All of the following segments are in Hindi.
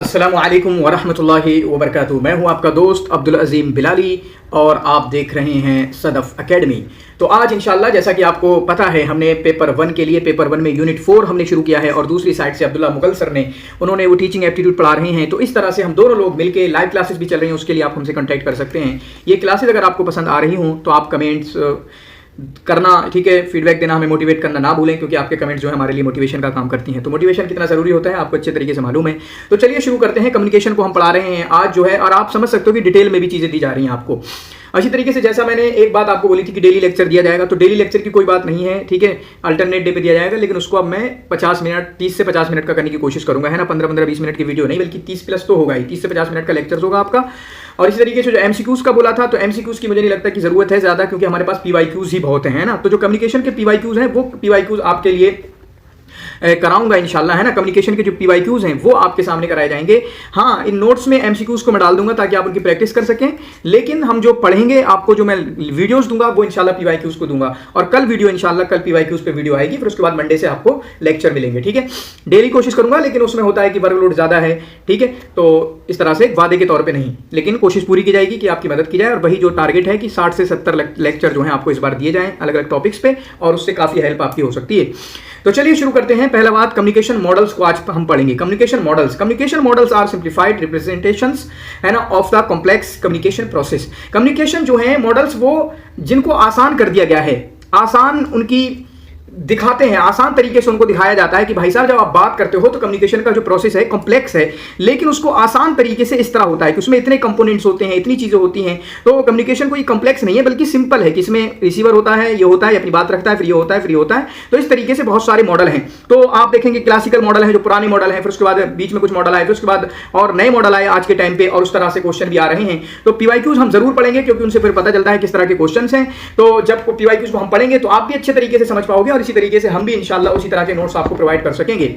अस्सलामुअलैकुम वरहमतुल्लाहि वबरकातुहू। मैं हूं आपका दोस्त अब्दुल अज़ीम बिलाली और आप देख रहे हैं सदफ एकेडमी। तो आज इंशाल्लाह जैसा कि आपको पता है हमने पेपर 1 के लिए पेपर 1 में यूनिट 4 हमने शुरू किया है और दूसरी साइड से अब्दुल्ला मुगल सर ने उन्होंने वो टीचिंग एप्टीट्यूड पढ़ा रहे हैं। तो इस तरह से हम दोनों लोग मिलके लाइव क्लासेस भी चल रही हैं, उसके लिए आप हमसे कॉन्टैक्ट कर सकते हैं। ये क्लासेस अगर आपको पसंद आ रही हों तो आप कमेंट्स करना, ठीक है, फीडबैक देना, हमें मोटिवेट करना ना भूलें, क्योंकि आपके कमेंट्स जो है हमारे लिए मोटिवेशन का काम करती हैं। तो मोटिवेशन कितना ज़रूरी होता है आपको अच्छे तरीके से मालूम है। तो चलिए शुरू करते हैं। कम्युनिकेशन को हम पढ़ा रहे हैं आज जो है, और आप समझ सकते हो कि डिटेल में भी चीज़ें दी जा रही हैं आपको। अच्छी तरीके से जैसा मैंने एक बात आपको बोली थी कि डेली लेक्चर दिया जाएगा, तो डेली लेक्चर की कोई बात नहीं है, ठीक है, अल्टरनेट डे पे दिया जाएगा। लेकिन उसको अब मैं 50 मिनट 30 से 50 मिनट का करने की कोशिश करूंगा, है ना। 15-20 मिनट की वीडियो नहीं, बल्कि 30 प्लस तो होगा ही, 30 से 50 मिनट का लेक्चर होगा आपका। और इसी तरीके से जो एमसीक्यूज का बोला था, तो एमसीक्यूज की मुझे नहीं लगता कि जरूरत है ज़्यादा, क्योंकि हमारे पास पीवाईक्यूज ही बहुत हैं, है ना। तो जो कम्युनिकेशन के पीवाईक्यूज हैं वो पीवाईक्यूज आपके लिए कराऊंगा इंशाल्लाह, है ना। कम्युनिकेशन के जो पीवाईक्यूज हैं वो आपके सामने कराए जाएंगे। हाँ, इन नोट्स में एमसीक्यूज को मैं डाल दूंगा ताकि आप उनकी प्रैक्टिस कर सकें। लेकिन हम जो पढ़ेंगे, आपको जो मैं वीडियोस दूंगा वो इंशाल्लाह पीवाईक्यूज को दूंगा। और कल वीडियो इंशाल्लाह कल पीवाईक्यूज पे वीडियो आएगी, फिर उसके बाद मंडे से आपको लेक्चर मिलेंगे, ठीक है। डेली कोशिश करूंगा, लेकिन उसमें होता है कि वर्कलोड ज्यादा है, ठीक है। तो इस तरह से वादे के तौर पर नहीं, लेकिन कोशिश पूरी की जाएगी कि आपकी मदद की जाए। और वही जो टारगेट है कि 60 से 70 लेक्चर जो है आपको इस बार दिए जाएं अलग अलग टॉपिक्स पे, और उससे काफी हेल्प आपकी हो सकती है। तो चलिए शुरू करते हैं। पहला बात, कम्युनिकेशन मॉडल्स को आज हम पढ़ेंगे। Communication models are simplified representations, है ना, of the complex communication process. Communication जो है मॉडल्स, वो जिनको आसान कर दिया गया है, आसान उनकी दिखाते हैं, आसान तरीके से उनको दिखाया जाता है कि भाई साहब जब आप बात करते हो तो कम्युनिकेशन का जो प्रोसेस है कॉम्प्लेक्स है, लेकिन उसको आसान तरीके से इस तरह होता है कि उसमें इतने कंपोनेंट्स होते हैं, इतनी चीजें होती हैं। तो कम्युनिकेशन कोई कॉम्प्लेक्स नहीं है, बल्कि सिंपल है कि इसमें रिसीवर होता है, ये होता है, अपनी बात रखता है, फिर ये होता है, फिर ये होता है। तो इस तरीके से बहुत सारे मॉडल हैं। तो आप देखेंगे क्लासिकल मॉडल है, जो पुराने मॉडल है, फिर उसके बाद बीच में कुछ मॉडल आए, फिर उसके बाद और नए मॉडल आए आज के टाइम पे, और उस तरह से क्वेश्चन भी आ रहे हैं। तो पीवाईक्यूज हम जरूर पढ़ेंगे, क्योंकि उनसे फिर पता चलता है किस तरह के क्वेश्चन हैं। तो जब पीवाईक्यूज को हम पढ़ेंगे तो आप भी अच्छे तरीके से समझ पाओगे, और इसी तरीके से हम भी इंशाल्लाह उसी तरह के नोट्स आपको प्रोवाइड कर सकेंगे।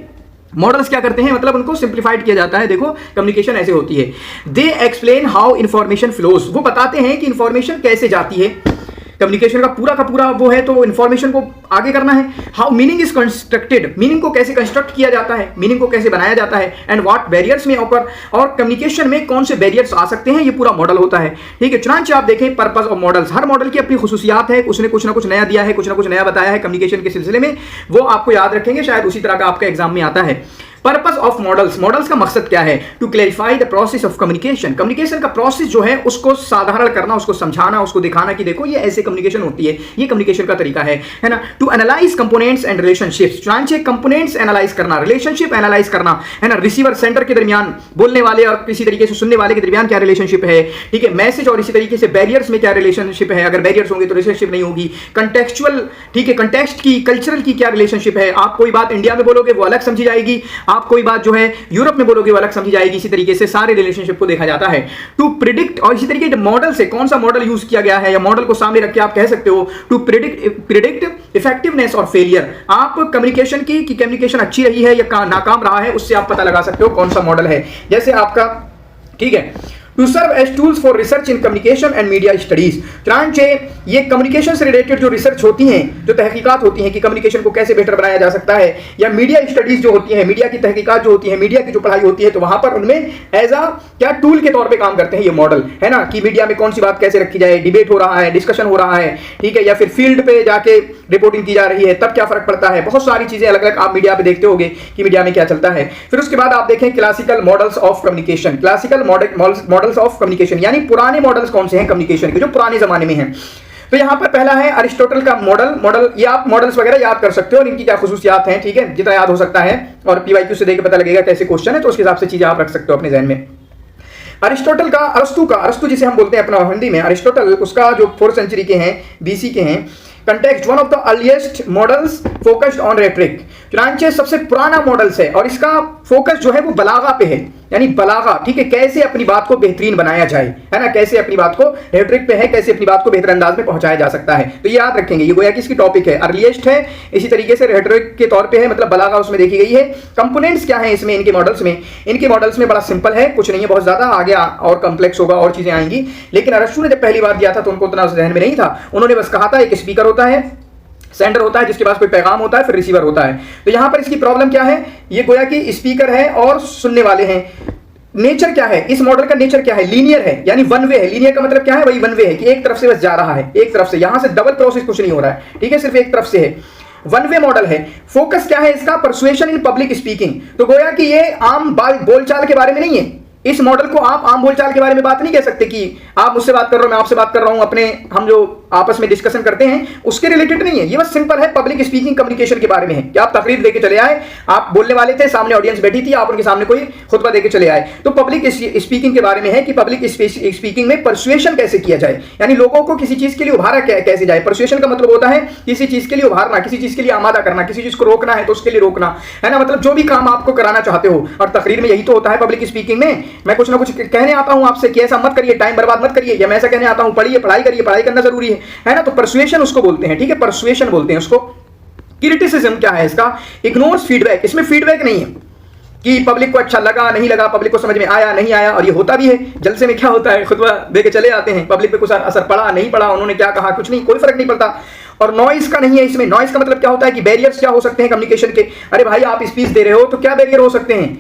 मॉडल्स क्या करते हैं, मतलब उनको सिंप्लीफाइड किया जाता है। देखो कम्युनिकेशन ऐसे होती है, they explain how information flows, वो बताते हैं कि इंफॉर्मेशन कैसे जाती है। कम्युनिकेशन का पूरा वो है, तो इंफॉर्मेशन को आगे करना है। How meaning is constructed, meaning को कैसे कंस्ट्रक्ट किया जाता है, मीनिंग को कैसे बनाया जाता है। एंड व्हाट बैरियर्स में ऑकर, और कम्युनिकेशन में कौन से बैरियर्स आ सकते हैं, ये पूरा मॉडल होता है, ठीक है। चुनांचे आप देखें purpose of models, her model की अपनी खुसूसियात है, उसने कुछ ना कुछ नया दिया है, कुछ ना कुछ नया बताया है कम्युनिकेशन के सिलसिले में, वो आपको याद रखेंगे, शायद उसी तरह का आपका एग्जाम में आता है। पर्पस ऑफ मॉडल्स, मॉडल्स का मकसद क्या है, to clarify the process of communication, communication का प्रोसेस जो है उसको साधारण करना, उसको समझाना, उसको दिखाना कि देखो ये ऐसे कम्युनिकेशन होती है, ये कम्युनिकेशन का तरीका है ना। To analyse components and relationships, चुनांचे कंपोनेंट्स एनालाइज करना, रिलेशनशिप एनालाइज करना, है ना। रिसीवर सेंटर के दरमियान, बोलने वाले और किसी तरीके से सुनने वाले के दरमियान क्या रिलेशनशिप है, ठीक है। मैसेज और इसी तरीके से बैरियर्स में क्या रिलेशनशिप है, अगर बैरियर्स होंगे तो रिलेशनशिप नहीं होगी। कंटेक्चुअल, ठीक है, कंटेक्स्ट की, कल्चरल की क्या रिलेशनशिप है, आप कोई बात इंडिया में बोलोगे वो अलग समझी जाएगी, आप कोई बात जो है यूरोप में बोलोगे वो अलग समझी जाएगी। इसी तरीके से सारे रिलेशनशिप को देखा जाता है। टू प्रिडिक्ट, और इसी तरीके मॉडल से कौन सा मॉडल यूज किया गया है, या मॉडल को सामने रख के आप कह सकते हो टू प्रिडिक्ट इफेक्टिवनेस और फेलियर, आप कम्युनिकेशन की कि कम्युनिकेशन अच्छी रही है या नाकाम रहा है, उससे आप पता लगा सकते हो कौन सा मॉडल है। जैसे आपका, ठीक है, to serve as tools for research in communication and media studies, चुनांचे ये कम्युनिकेशन से रिलेटेड जो रिसर्च होती हैं, जो तहकीकात होती हैं कि कम्युनिकेशन को कैसे बेहतर बनाया जा सकता है, या मीडिया स्टडीज जो होती है, मीडिया की तहकीकात जो होती है, मीडिया की जो पढ़ाई होती है, तो वहां पर उनमें एज अ क्या टूल के तौर पे काम करते हैं ये मॉडल, है ना। कि मीडिया में कौन सी बात कैसे रखी जाए, डिबेट हो रहा है, डिस्कशन हो रहा है, ठीक है, या फिर फील्ड पे जाके रिपोर्टिंग की जा रही है, तब क्या फर्क पड़ता है। बहुत सारी चीजें अलग अलग आप मीडिया पे देखते होंगे कि मीडिया में क्या चलता है। फिर उसके बाद आप देखें classical models of communication, classical models of communication, यानी पुराने मॉडल्स कौन से हैं कम्युनिकेशन के, जो पुराने जमाने में हैं। तो यहां पर पहला है अरिस्टोटल का मॉडल, ये आप मॉडल्स वगैरह याद कर सकते हो और इनकी क्या खुसूसियात हैं, ठीक है, जितना याद हो सकता है, और पीवाईक्यू से देख के पता लगेगा कैसे क्वेश्चन है, तो उसके हिसाब से चीजें आप रख सकते हो अपने जहन में। अरिस्टोटल का, अरस्तु जिसे हम बोलते हैं अपना हिंदी में, अरिस्टोटल, उसका जो 4th सेंचुरी के हैं, BC के हैं। Context, one of the earliest models focused on rhetoric, चुनांचे सबसे पुराना मॉडल्स है, और इसका फोकस जो है वो बलागा पे है, यानी बलागा, ठीक है, कैसे अपनी बात को बेहतरीन बनाया जाए, है ना, कैसे अपनी बात को, रेटरिक पे है, कैसे अपनी बात को बेहतर अंदाज में पहुंचाया जा सकता है। तो ये याद रखेंगे, ये गोया कि इसकी टॉपिक है, अर्लीस्ट है, इसी तरीके से रेटरिक के तौर पे है, मतलब बलागा उसमें देखी गई है। कंपोनेंट्स क्या है इसमें, इनके मॉडल्स में बड़ा सिंपल है, कुछ नहीं है बहुत ज्यादा, आगे और कॉम्प्लेक्स होगा और चीजें आएंगी। लेकिन अरस्तु ने जब पहली बार दिया था तो उनको उतना जहन में नहीं था, उन्होंने बस कहा था एक स्पीकर होता है, सेंडर होता है जिसके पास कोई पैगाम होता है, फिर रिसीवर होता है। तो यहां पर इसकी प्रॉब्लम क्या है, ये गोया कि स्पीकर है और सुनने वाले हैं, नेचर क्या है, इस मॉडल का नेचर क्या है, लीनियर है, यानी वन वे है। लीनियर का मतलब क्या है, वही वन वे है कि एक तरफ से बस जा रहा है, एक तरफ से, यहां से डबल प्रोसेस कुछ नहीं हो रहा है, ठीक है, सिर्फ एक तरफ से है, वन वे मॉडल है। फोकस क्या है इसका, परसुएशन इन पब्लिक स्पीकिंग। तो गोया कि ये आम बोलचाल के बारे में नहीं है। इस मॉडल को आप आम बोलचाल के बारे में बात नहीं कह सकते कि आप मुझसे बात कर रहे हो, मैं आपसे बात कर रहा हूं, अपने हम जो आपस में डिस्कशन करते हैं उसके रिलेटेड नहीं है। ये बस सिंपल है, पब्लिक स्पीकिंग कम्युनिकेशन के बारे में है कि आप तकरीर देके चले आए, आप बोलने वाले थे, सामने ऑडियंस बैठी थी, आप उनके सामने कोई खुतबा देके चले आए। तो पब्लिक स्पीकिंग के बारे में है कि पब्लिक स्पीकिंग में परसुएशन कैसे किया जाए, यानी लोगों को किसी चीज के लिए उभारा कैसे जाए। परसुएशन का मतलब होता है किसी चीज के लिए उभारना, किसी चीज के लिए आमादा करना, किसी चीज को रोकना है तो उसके लिए रोकना, है ना, मतलब जो भी काम आपको कराना चाहते हो। और तकरीर में यही तो होता है पब्लिक स्पीकिंग में। मैं कुछ ना कुछ कहने आता हूं आपसे कि ऐसा मत करिए, टाइम बर्बाद मत करिए, या मैं ऐसा कहने आता हूं पढ़िए, पढ़ाई करिए, पढ़ाई करना जरूरी है ना। तो परसुएशन उसको बोलते हैं, ठीक है, परसुएशन बोलते हैं उसको। क्रिटिसिज्म क्या है इसका, इग्नोर्स फीडबैक। इसमें फीडबैक नहीं है कि पब्लिक को अच्छा लगा नहीं लगा, पब्लिक को समझ में आया नहीं आया। और ये होता भी है, जलसे में क्या होता है, खुतबा देके चले आते हैं, पब्लिक पे कुछ असर पड़ा नहीं पड़ा, उन्होंने क्या कहा कुछ नहीं, कोई फर्क नहीं पड़ता। और नॉइज का नहीं है इसमें। नॉइज का मतलब क्या होता है कि बैरियर्स क्या हो सकते हैं कम्युनिकेशन के। अरे भाई आप स्पीच दे रहे हो तो क्या बैरियर हो सकते हैं,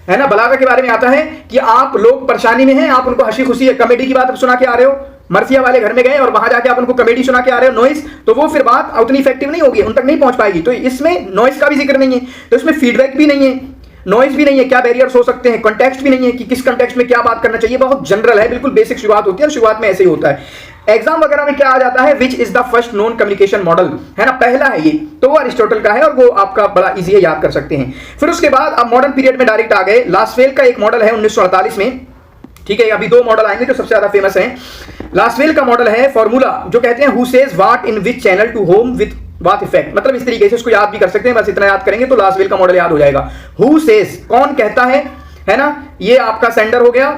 है ना। बलागा के बारे में आता है कि आप लोग परेशानी में हैं, आप उनको हंसी खुशी कॉमेडी की बात सुना के आ रहे हो, मर्सिया वाले घर में गए और वहां जाके आप उनको कॉमेडी सुना के आ रहे हो, नॉइज, तो वो फिर बात उतनी इफेक्टिव नहीं होगी, उन तक नहीं पहुंच पाएगी। तो इसमें नॉइज का भी जिक्र नहीं है, तो इसमें फीडबैक भी नहीं है, नॉइज भी नहीं है, क्या बैरियर्स हो सकते हैं, कॉन्टेक्स्ट भी नहीं है कि किस कॉन्टेक्स्ट में क्या बात करना चाहिए। बहुत जनरल है, बिल्कुल बेसिक शुरुआत होती है, और शुरुआत में ऐसे ही होता है। एग्जाम वगैरह में क्या आ जाता है, which is the first non communication model, है ना, पहला है ये, तो वो अरिस्टोटल का है और वो आपका बड़ा इजी है, याद कर सकते हैं। फिर उसके बाद अब मॉडर्न पीरियड में डायरेक्ट आ गए। लास्वेल का एक मॉडल है 1948 में, ठीक है। अभी दो मॉडल आएंगे जो सबसे ज्यादा फेमस हैं। लास्वेल का मॉडल है फॉर्मूला, जो कहते हैं who says what in which channel to whom with what effect, मतलब इस तरीके से उसको याद भी कर सकते हैं, बस इतना याद करेंगे तो लास्वेल का मॉडल याद हो जाएगा। हु सेज कौन कहता है ना, ये आपका सेंडर हो गया,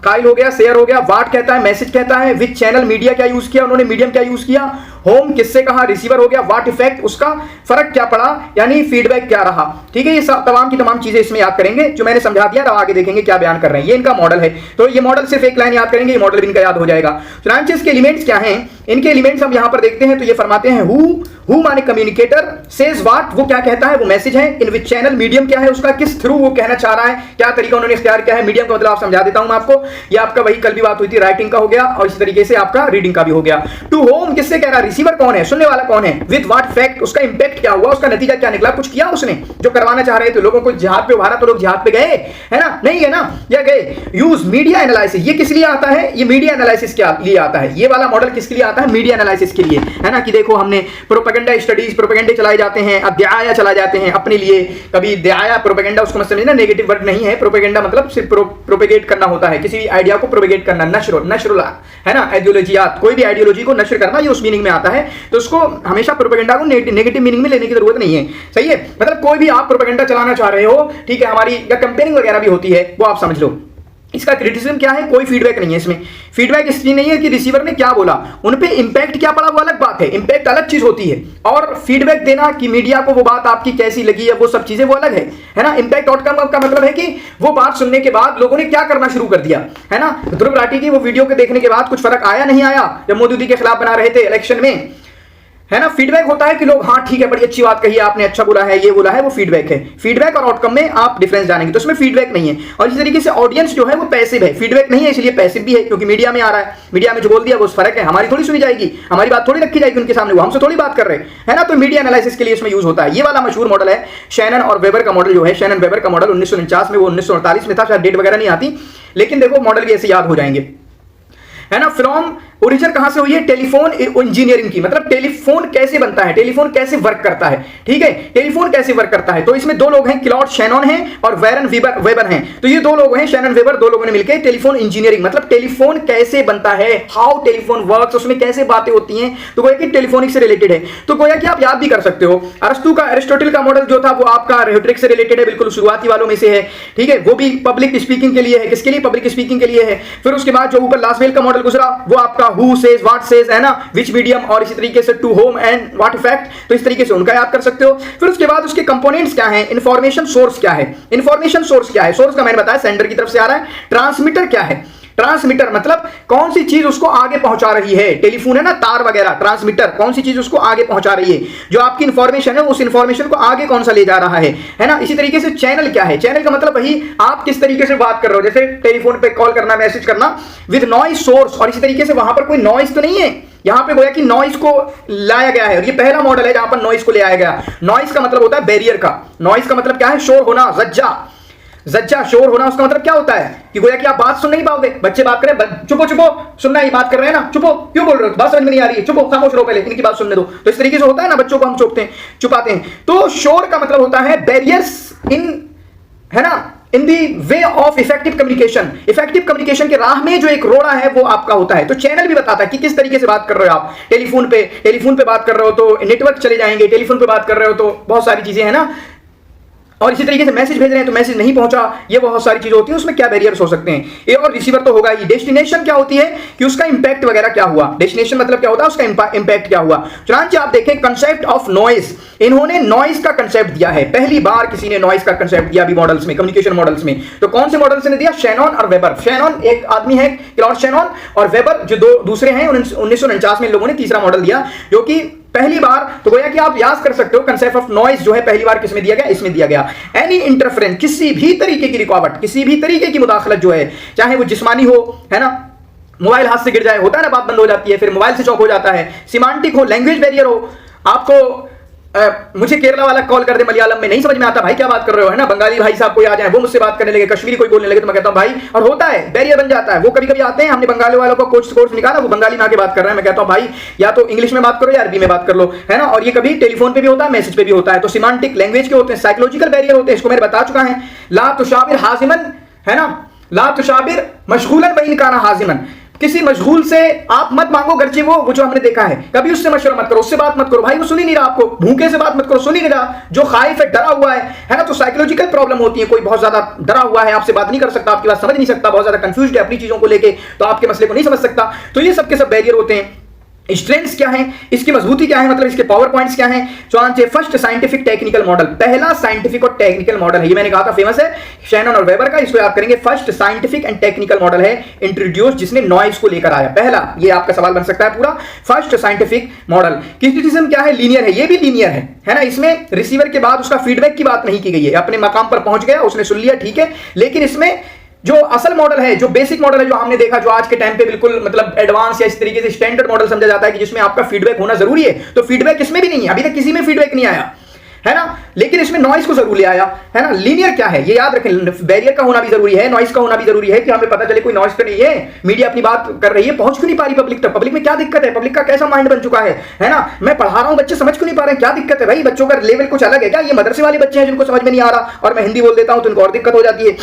काइल हो गया, शेयर हो गया, वाट कहता है मैसेज कहता है, विच चैनल मीडिया क्या यूज किया उन्होंने, मीडियम क्या यूज किया, होम किससे कहा, रिसीवर हो गया, वाट इफेक्ट उसका फर्क क्या पड़ा, यानी फीडबैक क्या रहा, ठीक है। ये तमाम की तमाम चीजें इसमें याद करेंगे जो मैंने समझा दिया, अब आगे देखेंगे क्या बयान कर रहे हैं। ये इनका मॉडल है, तो ये मॉडल सिर्फ एक लाइन याद करेंगे, ये मॉडल भी इनका याद हो जाएगा। फ्रांचेस के एलिमेंट्स क्या हैं, इनके एलिमेंट्स हम यहां पर देखते हैं, तो ये फरमाते हैं हु माने कम्युनिकेटर, सेज व्हाट वो क्या कहता है, वो मैसेज है, इन विच चैनल मीडियम क्या है उसका, किस थ्रू वो कहना चाह रहा है, क्या तरीका उन्होंने इख्तियार किया है। मीडियम का मतलब आप समझा देता हूं मैं आपको, ये आपका वही कल भी बात हुई थी, राइटिंग का हो गया और इसी तरीके से आपका रीडिंग का भी हो गया। टू होम किससे कह रहा है, रिसीवर कौन है, सुनने वाला कौन है, विद व्हाट फैक्ट उसका इंपैक्ट क्या हुआ, उसका नतीजा क्या निकला, कुछ किया उसने जो करवाना चाह रहे थे, लोगों को जिहाद पे उभारा तो लोग जिहाद पे गए, है ना, नहीं गए ना, या गए। यूज मीडिया एनालिसिस, ये किस लिए आता है, ये मीडिया एनालिसिस के लिए आता है, ये वाला मॉडल किसके लिए आता है, मीडिया एनालिसिस के लिए, है ना, कि देखो हमने प्रोपेगेंडा स्टडीज, प्रोपेगेंडे चलाए जाते हैं, अब दयाया चला जाते हैं अपने लिए, कभी दयाया प्रोपेगेंडा उसको मत समझना, नेगेटिव वर्ड नहीं है, प्रोपेगेंडा मतलब सिर्फ प्रोपेगेट करना होता है, किसी भी आइडिया को प्रोपेगेट करना, नशरुला, है ना, आइडियोलॉजियात, कोई भी आइडियोलॉजी को नशर करना, ये उस मीनिंग में आता है। तो उसको हमेशा प्रोपेगेंडा को नेगेटिव मीनिंग में लेने की जरूरत नहीं है, सही है। मतलब कोई भी आप प्रोपेगेंडा चलाना चाह रहे हो, ठीक है, हमारी या कैंपेनिंग वगैरह भी होती है, वो आप समझ लो। इसका क्रिटिसिज्म क्या है, कोई फीडबैक नहीं है इसमें। फीडबैक इसलिए नहीं है कि रिसीवर ने क्या बोला, उन पे इंपैक्ट क्या पड़ा वो अलग बात है, इंपैक्ट अलग चीज होती है, और फीडबैक देना कि मीडिया को वो बात आपकी कैसी लगी है, वो सब चीजें वो अलग है ना। इंपैक्ट आउटकम का मतलब है कि वो बात सुनने के बाद लोगों ने क्या करना शुरू कर दिया, है ना। ध्रुव राठी की वो वीडियो के देखने के बाद कुछ फर्क आया नहीं आया, जब मोदी के खिलाफ बना रहे थे इलेक्शन में, है ना। फीडबैक होता है कि लोग हाँ ठीक है बड़ी अच्छी बात कही आपने, अच्छा बोला है, ये बोला है, वो फीडबैक है। फीडबैक और आउटकम में आप डिफरेंस जानेंगे, तो इसमें फीडबैक नहीं है। और इसी तरीके से ऑडियंस जो है वो पैसिव है, फीडबैक नहीं है इसलिए पैसिव भी है, क्योंकि मीडिया में आ रहा है, मीडिया में जो बोल दिया वो फर्क है, हमारी थोड़ी सुनी जाएगी, हमारी बात थोड़ी रखी जाएगी उनके सामने, वो हमसे थोड़ी बात कर रहे हैं ना। तो मीडिया एनालिसिस के लिए इसमें यूज होता है। ये वाला मशहूर मॉडल है शैनन और वेबर का मॉडल, जो है शैनन वेबर का मॉडल 1949 में, वो 1948 में था, शायद डेट वगैरह नहीं आती, लेकिन देखो मॉडल भी ऐसे याद हो जाएंगे, है ना। फ्रॉम ओरिजिन कहां से हुई है, टेलीफोन इंजीनियरिंग की, मतलब टेलीफोन कैसे बनता है, टेलीफोन कैसे वर्क करता है, ठीक है, टेलीफोन कैसे वर्क करता है। तो इसमें दो लोग हैं, क्लॉड शैनन हैं और वैरन वेबर हैं। तो ये दो लोग हैं, शैनन वेबर, दो लोगों ने मिलकर टेलीफोन इंजीनियरिंग, मतलब टेलीफोन कैसे बनता है, हाउ टेलीफोन वर्क्स, उसमें कैसे बातें होती हैं, तो गोया कि टेलीफोनिक से रिलेटेड है। तो गोया कि आप याद भी कर सकते हो, अरिस्टोटल का मॉडल जो था वो आपका रेटोरिक से रिलेटेड है, बिल्कुल शुरुआती वालों में से है, ठीक है, वो भी पब्लिक स्पीकिंग के लिए है। किसके लिए, पब्लिक स्पीकिंग के लिए है। फिर उसके बाद जो ऊपर लास्वेल का मॉडल गुजरा वो आपका हु सेज व्हाट सेज, है ना, विच मीडियम, और इसी तरीके से to whom and what effect, तो इस तरीके से उनका याद कर सकते हो। फिर उसके बाद उसके कंपोनेंट्स क्या हैं, इंफॉर्मेशन सोर्स क्या है, इंफॉर्मेशन सोर्स क्या है, सोर्स का मैंने बताया सेंडर की तरफ से आ रहा है, ट्रांसमीटर क्या है, ट्रांसमीटर मतलब कौन सी चीज उसको आगे पहुंचा रही है, टेलीफोन है ना, तार वगैरह, ट्रांसमीटर कौन सी चीज उसको आगे पहुंचा रही है, जो आपकी इंफॉर्मेशन है उस इंफॉर्मेशन को आगे कौन सा ले जा रहा है ना। इसी तरीके से चैनल क्या है, चैनल का मतलब वही आप किस तरीके से बात कर रहे हो, जैसे टेलीफोन पे कॉल करना, मैसेज करना विद नॉइज सोर्स, और इसी तरीके से वहां पर कोई नॉइज तो नहीं है, यहां पे गोया कि नॉइज को लाया गया है, और ये पहला मॉडल है जहां पर नॉइज को ले आया गया। नॉइज का मतलब होता है बैरियर का, नॉइज का मतलब क्या है, शोर होना, जज्जा शोर होना, उसका मतलब क्या होता है कि गोया कि आप बात सुन नहीं पाओगे, बच्चे बात करें, चुपो सुनना, ही बात कर रहे हैं ना, चुपो क्यों बोल रहे हो, बात समझ में नहीं आ रही है, चुपो खामोश रहो, पहले इनकी बात सुनने दो। तो इस तरीके से होता है ना, बच्चों को हम छुपाते हैं। तो शोर का मतलब होता है बैरियर्स इन, है ना, इन दी वे ऑफ इफेक्टिव कम्युनिकेशन के राह में जो एक रोड़ा है वो आपका होता है। तो चैनल भी बताता है कि किस तरीके से बात कर रहे हो आप, टेलीफोन पे बात कर रहे हो तो नेटवर्क चले जाएंगे, टेलीफोन पे बात कर रहे हो तो बहुत सारी चीजें हैं ना, और इसी तरीके से मैसेज भेज रहे हैं तो मैसेज नहीं पहुंचा, ये बहुत सारी चीजें होती हैं, उसमें क्या बैरियर्स हो सकते हैं। ये और रिसीवर तो होगा ही। डेस्टिनेशन क्या होती है कि उसका इंपैक्ट वगैरह क्या हुआ, डेस्टिनेशन मतलब क्या होता है, उसका इंपैक्ट क्या हुआ। चुनांचे आप देखें कंसेप्ट ऑफ नॉइज, इन्होंने नॉइज का कंसेप्ट दिया है, पहली बार किसी ने नॉइज का कंसेप्ट दिया अभी मॉडल्स में, कम्युनिकेशन मॉडल्स में। तो कौन से मॉडल्स ने दिया, शैनॉन और वेबर। शैनॉन एक आदमी है क्लॉड शैनॉन, और वेबर जो दूसरे हैं 1949 में इन लोगों ने तीसरा मॉडल दिया, जो कि पहली बार, तो गोया कि आप याद कर सकते हो कंसेप्ट ऑफ नॉइज जो है पहली बार किसमें दिया गया, इसमें दिया गया। एनी इंटरफेरेंस, किसी भी तरीके की रुकावट, किसी भी तरीके की मुदाखलत जो है, चाहे वो जिस्मानी हो, है ना, मोबाइल हाथ से गिर जाए, होता है ना, बात बंद हो जाती है, फिर मोबाइल से चौक हो जाता है, सिमांटिक हो, लैंग्वेज बैरियर हो, आपको मुझे केरला वाला कॉल कर दे मलयालम में, नहीं समझ में आता भाई क्या बात कर रहे हो, है ना, बंगाली भाई साहब कोई आ जाए वो मुझसे बात करने लगे, कश्मीरी कोई बोलने लगे तो मैं कहता हूं भाई, और होता है बैरियर बन जाता है। वो कभी कभी आते हैं, हमने बंगाली वालों को कोर्स निकाला, वो बंगाली में आके बात कर रहे हैं, मैं कहता हूं भाई या तो इंग्लिश में बात करो या अरबी में बात कर लो, है ना। और ये कभी टेलीफोन पे भी होता है, मैसेज पे भी होता है। तो सिमांटिक लैंग्वेज के होते हैं, साइकोलॉजिकल बैरियर होते हैं, इसको मैंने बता चुका है। ला तुशाबिर हाजिमन, है ना, ला तुशाबिर मशगूलन व इन काना हाजिमन, किसी मशगूल से आप मत मांगो, गर्चे वो जो हमने देखा है, कभी उससे मशवरा मत करो, उससे बात मत करो, भाई वो सुन ही नहीं रहा आपको, भूखे से बात मत करो, सुन ही नहीं रहा, जो खाइफ है, डरा हुआ है ना। तो साइकोलॉजिकल प्रॉब्लम होती है, कोई बहुत ज्यादा डरा हुआ है, आपसे बात नहीं कर सकता, आपकी बात समझ नहीं सकता, बहुत ज्यादा कंफ्यूज्ड है अपनी चीजों को लेके, तो आपके मसले को नहीं समझ सकता। तो ये सब के सब बैरियर होते हैं। स्ट्रेंथ्स क्या है, इसकी मजबूती क्या है, मतलब इसके पावर पॉइंट्स क्या हैं। चुनांचे फर्स्ट साइंटिफिक टेक्निकल मॉडल, पहला साइंटिफिक और टेक्निकल मॉडल है, ये मैंने कहा था फेमस है शैनन और वेबर का, इसको याद करेंगे। First scientific and technical model है इंट्रोड्यूस, जिसने नॉइज को लेकर आया पहला, ये आपका सवाल बन सकता है पूरा। फर्स्ट साइंटिफिक मॉडल, क्रिटिसिज्म क्या है, लीनियर है, ये भी लीनियर है ना। इसमें रिसीवर के बाद उसका फीडबैक की बात नहीं की गई है, अपने मकाम पर पहुंच गया, उसने सुन लिया, ठीक है। लेकिन इसमें जो असल मॉडल है, जो बेसिक मॉडल है, जो हमने देखा, जो आज के टाइम पे बिल्कुल मतलब एडवांस या इस तरीके से स्टैंडर्ड मॉडल समझा जाता है कि जिसमें आपका फीडबैक होना जरूरी है, तो फीडबैक इसमें भी नहीं है, अभी तक किसी में फीडबैक नहीं आया, है ना। लेकिन इसमें नॉइज को जरूर ले आया, है ना। लीनियर क्या है ये याद रखें, बैरियर का होना भी जरूरी है, नॉइज का होना भी जरूरी है, कि हमें पता चले कोई नॉइज तो नहीं है, मीडिया अपनी बात कर रही है, पहुंच क्यों नहीं पा रही पब्लिक तक, पब्लिक में क्या दिक्कत है, पब्लिक का कैसा माइंड बन चुका है ना। मैं पढ़ा रहा हूं, बच्चे समझ क्यों नहीं पा रहे हैं, क्या दिक्कत है भाई, बच्चों का लेवल कुछ अलग है क्या, ये मदरसे वाले बच्चे हैं जिनको समझ में नहीं आ रहा, और मैं हिंदी बोल देता हूं तो उनको और दिक्कत हो जाती है।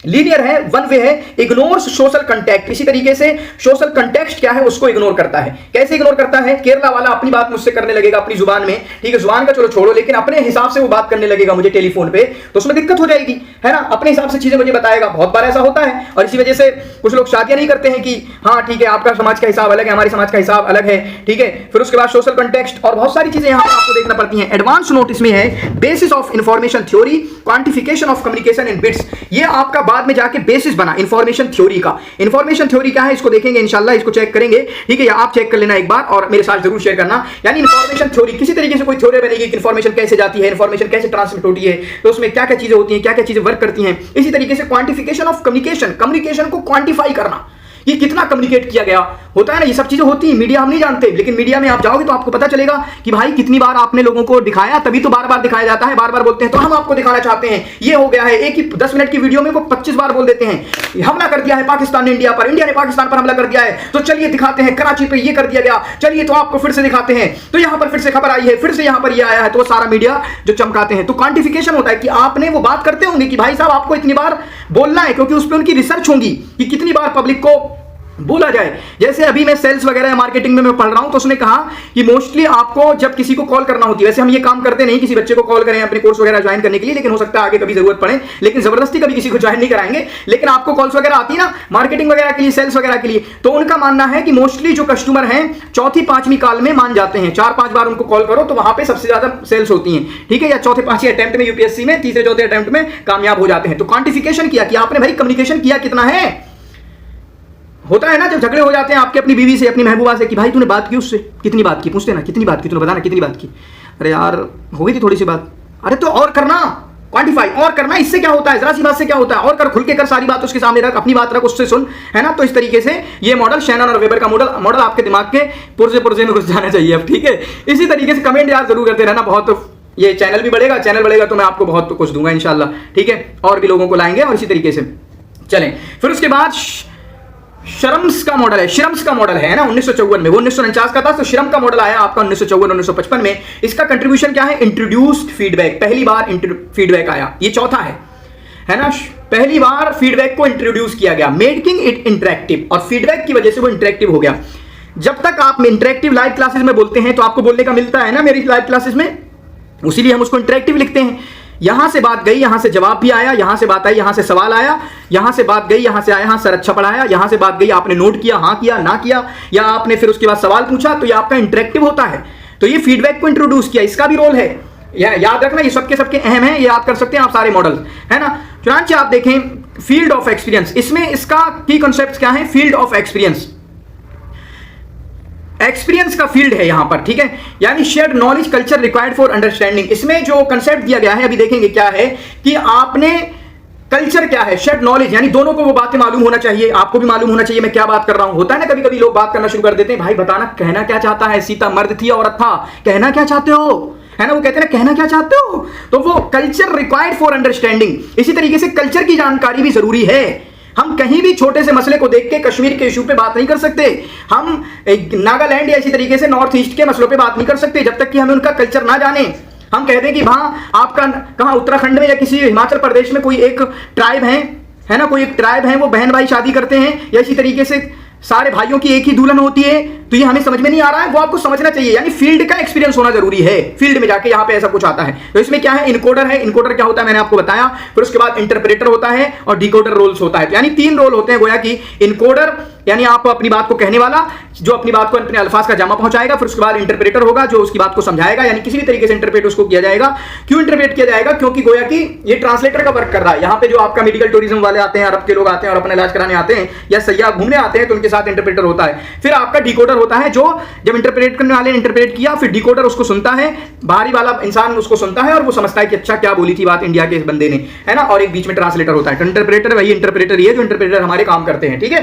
लीनियर है, वन वे है, इग्नोर्स सोशल कंटेक्ट, इसी तरीके से सोशल कंटेक्स्ट क्या है उसको इग्नोर करता है। कैसे इग्नोर करता है, केरला वाला अपनी बात मुझसे करने लगेगा अपनी जुबान में, ठीक है, जुबान का चलो छोड़ो, लेकिन अपने हिसाब से वो बात करने लगेगा मुझे टेलीफोन पे, तो उसमें दिक्कत हो जाएगी, है ना। अपने हिसाब से चीजें मुझे बताएगा, बहुत बार ऐसा होता है, और इसी वजह से कुछ लोग शादियां नहीं करते हैं कि हाँ ठीक है आपका समाज का हिसाब अलग है, हमारे समाज का हिसाब अलग है, ठीक है। फिर उसके बाद सोशल कंटेक्स्ट और बहुत सारी चीजें यहाँ पर आपको देखना पड़ती हैं। एडवांस नोटिस में है basis of information theory, quantification of communication in bits, ये आपका बाद में जाके बेसिस बना इंफॉर्मेशन थ्योरी का। इंफॉर्मेशन थ्योरी क्या है इसको देखेंगे इंशाल्लाह, इसको चेक करेंगे, ठीक है, या आप चेक कर लेना एक बार और मेरे साथ जरूर शेयर करना। यानी इंफॉर्मेशन थ्योरी, किसी तरीके से कोई थ्योरी बनेगी कि इंफॉर्मेशन कैसे जाती है, इंफॉर्मेशन कैसे ट्रांसमिट होती है, तो उसमें क्या क्या चीजें होती हैं, क्या क्या चीजें वर्क करती हैं। इसी तरीके से क्वांटिफिकेशन ऑफ कम्युनिकेशन, कम्युनिकेशन को क्वांटिफाई करना, ये कितना कम्युनिकेट किया गया होता है ना, ये सब चीजें होती हैं, मीडिया हम नहीं जानते, लेकिन मीडिया में आप जाओगे तो आपको पता चलेगा कि भाई कितनी बार आपने लोगों को दिखाया, तभी तो बार बार दिखाया जाता है, बार बार बोलते हैं तो हम आपको दिखाना चाहते हैं, ये हो गया है। एक ही 10 मिनट की वीडियो में वो 25 बार बोल देते हैं, हमला कर दिया है पाकिस्तान ने इंडिया पर, इंडिया ने पाकिस्तान पर हमला कर दिया है, तो चलिए दिखाते हैं, कराची पे ये कर दिया गया, चलिए तो आपको फिर से दिखाते हैं, तो यहां पर फिर से खबर आई है, फिर से यहां पर ये आया है, तो वो सारा मीडिया जो चमकाते हैं। तो क्वांटिफिकेशन होता है कि आपने वो बात करते होंगे कि भाई साहब आपको इतनी बार बोलना है, क्योंकि उस पर उनकी रिसर्च होगी कि कितनी बार पब्लिक को बोला जाए। जैसे अभी मैं सेल्स वगैरह या मार्केटिंग में मैं पढ़ रहा हूं, तो उसने कहा कि मोस्टली आपको जब किसी को कॉल करना होती है, वैसे हम ये काम करते नहीं किसी बच्चे को कॉल करें अपने कोर्स वगैरह ज्वाइन करने के लिए, लेकिन हो सकता है आगे कभी जरूरत पड़े, लेकिन जबरदस्ती कभी किसी को ज्वाइन नहीं कराएंगे, लेकिन आपको कॉल्स वगैरह आती है ना मार्केटिंग वगैरह के लिए, सेल्स वगैरह के लिए, तो उनका मानना है कि मोस्टली जो कस्टमर हैं चौथी पांचवी कॉल में मान जाते हैं, 4-5 बार उनको कॉल करो तो वहां पे सबसे ज्यादा सेल्स होती हैं, ठीक है, या चौथे पांचवें अटेम्प्ट में यूपीएससी में, तीसरे चौथे अटेम्प्ट में कामयाब हो जाते हैं। तो क्वांटिफिकेशन किया कि आपने भाई कम्युनिकेशन किया कितना है, होता है ना जब झगड़े हो जाते हैं आपके अपनी बीवी से, अपनी महबूबा से कि भाई तूने बात की उससे, कितनी बात की, पूछते ना कितनी बात की, तूने बताना कितनी बात की। अरे यार हो गई थी थोड़ी सी बात। अरे तो और करना, क्वांटिफाई और करना, इससे क्या होता है, जरा सी बात से क्या होता है, और कर, खुल के कर, सारी बात उसके सामने रख, अपनी बात रख, उससे सुन, है ना। तो इस तरीके से ये मॉडल, शैनन और वेबर का मॉडल आपके दिमाग के पुर्जे में घुस जाना चाहिए अब, ठीक है। इसी तरीके से कमेंट यार जरूर करते रहना, बहुत ये चैनल बढ़ेगा तो मैं आपको बहुत कुछ दूंगा इंशाल्लाह, ठीक है। और भी लोगों को लाएंगे और इसी तरीके से चलें। फिर उसके बाद श्रम्स का मॉडल है ना 1954 में, वो 1949 का था, तो श्रम का मॉडल आया आपका 1954-1955 में। इसका कंट्रीब्यूशन क्या है, इंट्रोड्यूस्ड फीडबैक, पहली बार फीडबैक आया, ये चौथा है ना, पहली बार फीडबैक को इंट्रोड्यूस किया गया, मेकिंग इट इंटरेक्टिव, और फीडबैक की वजह से वो इंटरेक्टिव हो गया। जब तक आप इंटरेक्टिव लाइव क्लासेस में बोलते हैं तो आपको बोलने का मिलता है ना मेरी लाइव क्लासेस में, उसीलिए हम उसको इंटरेक्टिव लिखते हैं। यहां से बात गई, यहां से जवाब भी आया, यहां से बात आई, यहां से सवाल आया, यहां से बात गई, यहां से आया, हाँ सर अच्छा पढ़ाया, यहां से बात गई, आपने नोट किया, हाँ किया, ना किया, या आपने फिर उसके बाद सवाल पूछा, तो ये आपका इंटरेक्टिव होता है। तो ये फीडबैक को इंट्रोड्यूस किया, इसका भी रोल है, याद रखना, ये सबके अहम है, ये याद कर सकते हैं आप सारे मॉडल, है ना। चुनांचे आप देखें फील्ड ऑफ एक्सपीरियंस, इसमें इसका की कॉन्सेप्ट क्या है, फील्ड ऑफ एक्सपीरियंस, एक्सपीरियंस का फील्ड है यहां पर, ठीक है, यानी shared knowledge culture required for understanding. इसमें जो कंसेप्ट दिया गया है अभी देखेंगे क्या है कि आपने कल्चर क्या है, शेयर्ड नॉलेज, यानी दोनों को वो बातें मालूम होना चाहिए, आपको भी मालूम होना चाहिए मैं क्या बात कर रहा हूं। होता है ना कभी कभी लोग बात करना शुरू कर देते हैं, भाई बताना कहना क्या चाहता है, सीता मर्द थी औरत था, कहना क्या चाहते हो, है ना, वो कहते हैं कहना क्या चाहते हो, तो वो कल्चर रिक्वायर्ड फॉर अंडरस्टैंडिंग। इसी तरीके से कल्चर की जानकारी भी जरूरी है। हम कहीं भी छोटे से मसले को देख के कश्मीर के इशू पे बात नहीं कर सकते, हम नागालैंड या इसी तरीके से नॉर्थ ईस्ट के मसलों पे बात नहीं कर सकते जब तक कि हमें उनका कल्चर ना जाने। हम कहते हैं कि वहां आपका कहां उत्तराखंड में या किसी हिमाचल प्रदेश में कोई एक ट्राइब है ना, कोई एक ट्राइब है, वो बहन भाई शादी करते हैं, या इसी तरीके से सारे भाइयों की एक ही दुल्हन होती है, तो ये हमें समझ में नहीं आ रहा है, वो आपको समझना चाहिए, यानी फील्ड का एक्सपीरियंस होना जरूरी है, फील्ड में जाके यहाँ पे ऐसा कुछ आता है। तो इसमें क्या है, इनकोडर है, इनकोडर क्या होता है मैंने आपको बताया, फिर उसके बाद इंटरप्रेटर होता है और डिकोडर रोल्स होता है, यानी 3 रोल होते हैं गोया कि इनकोडर यानी आप अपनी बात को कहने वाला, जो अपनी बात को अपने अल्फाज का जामा पहुंचाएगा, फिर उसके बाद इंटरप्रेटर होगा जो उसकी बात को समझाएगा, यानी किसी भी तरीके से इंटरप्रेट उसको किया जाएगा। क्यों इंटरप्रेट किया जाएगा, क्योंकि गोया कि ये ट्रांसलेटर का वर्क कर रहा है। यहाँ पे जो आपका मेडिकल टूरिज्म वाले आते हैं, अरब के लोग आते हैं और अपना इलाज कराने आते हैं, या सयाह घूमने आते हैं, तो उनके साथ इंटरप्रेटर होता है। फिर आपका डिकोडर होता है, जो जब इंटरप्रेट करने वाले ने इंटरप्रेट किया, फिर डिकोडर उसको सुनता है, बाहरी वाला इंसान उसको सुनता है और वो समझता है कि अच्छा क्या बोली थी बात इंडिया के इस बंदे ने, है ना, और एक बीच में ट्रांसलेटर होता है। इंटरप्रेटर वही इंटरप्रेटर ही है जो इंटरप्रेटर हमारे काम करते हैं, ठीक है,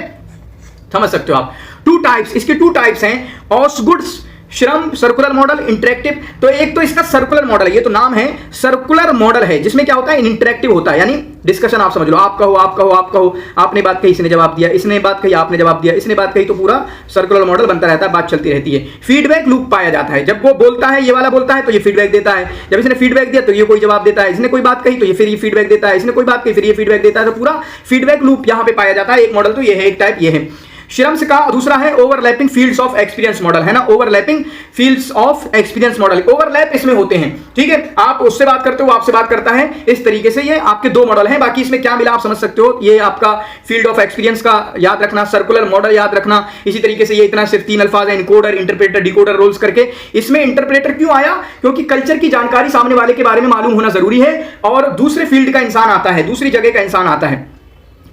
समझ सकते हो आप। 2 टाइप्स, इसके 2 टाइप्स हैं, ऑसगुड्स श्रम सर्कुलर मॉडल, इंटरेक्टिव। तो एक तो इसका सर्कुलर मॉडल है, ये तो नाम है सर्कुलर मॉडल है, जिसमें क्या होता है, इंटरेक्टिव होता है, यानी डिस्कशन आप समझ लो, आप कहो आप कहो आप कहो, आपने बात कही इसने जवाब दिया, इसने बात कही आपने जवाब दिया, इसने बात कही, तो पूरा सर्कुलर मॉडल बनता रहता है, बात चलती रहती है। फीडबैक लूप पाया जाता है, जब वो बोलता है, ये वाला बोलता है तो ये फीडबैक देता है, जब इसने फीडबैक दिया तो ये कोई जवाब देता है, इसने कोई बात कही तो ये फिर ये फीडबैक देता है, इसने कोई बात कही फिर ये फीडबैक देता है, तो पूरा फीडबैक लूप यहां पे पाया जाता है। एक मॉडल तो ये है, एक टाइप ये है। श्रम्स का दूसरा है overlapping fields of experience model, है ना, overlapping fields of experience model, overlap इसमें होते हैं, ठीक है, आप उससे बात करते हो वो आपसे बात करता है, इस तरीके से ये आपके 2 मॉडल हैं। बाकी इसमें क्या मिला आप समझ सकते हो, ये आपका फील्ड ऑफ एक्सपीरियंस का याद रखना, सर्कुलर मॉडल याद रखना, इसी तरीके से ये इतना सिर्फ 3 अल्फाज है, इनकोडर, इंटरप्रेटर, डिकोडर रोल्स करके। इसमें इंटरप्रेटर क्यों आया, क्योंकि कल्चर की जानकारी सामने वाले के बारे में मालूम होना जरूरी है, और दूसरे फील्ड का इंसान आता है, दूसरी जगह का इंसान आता है,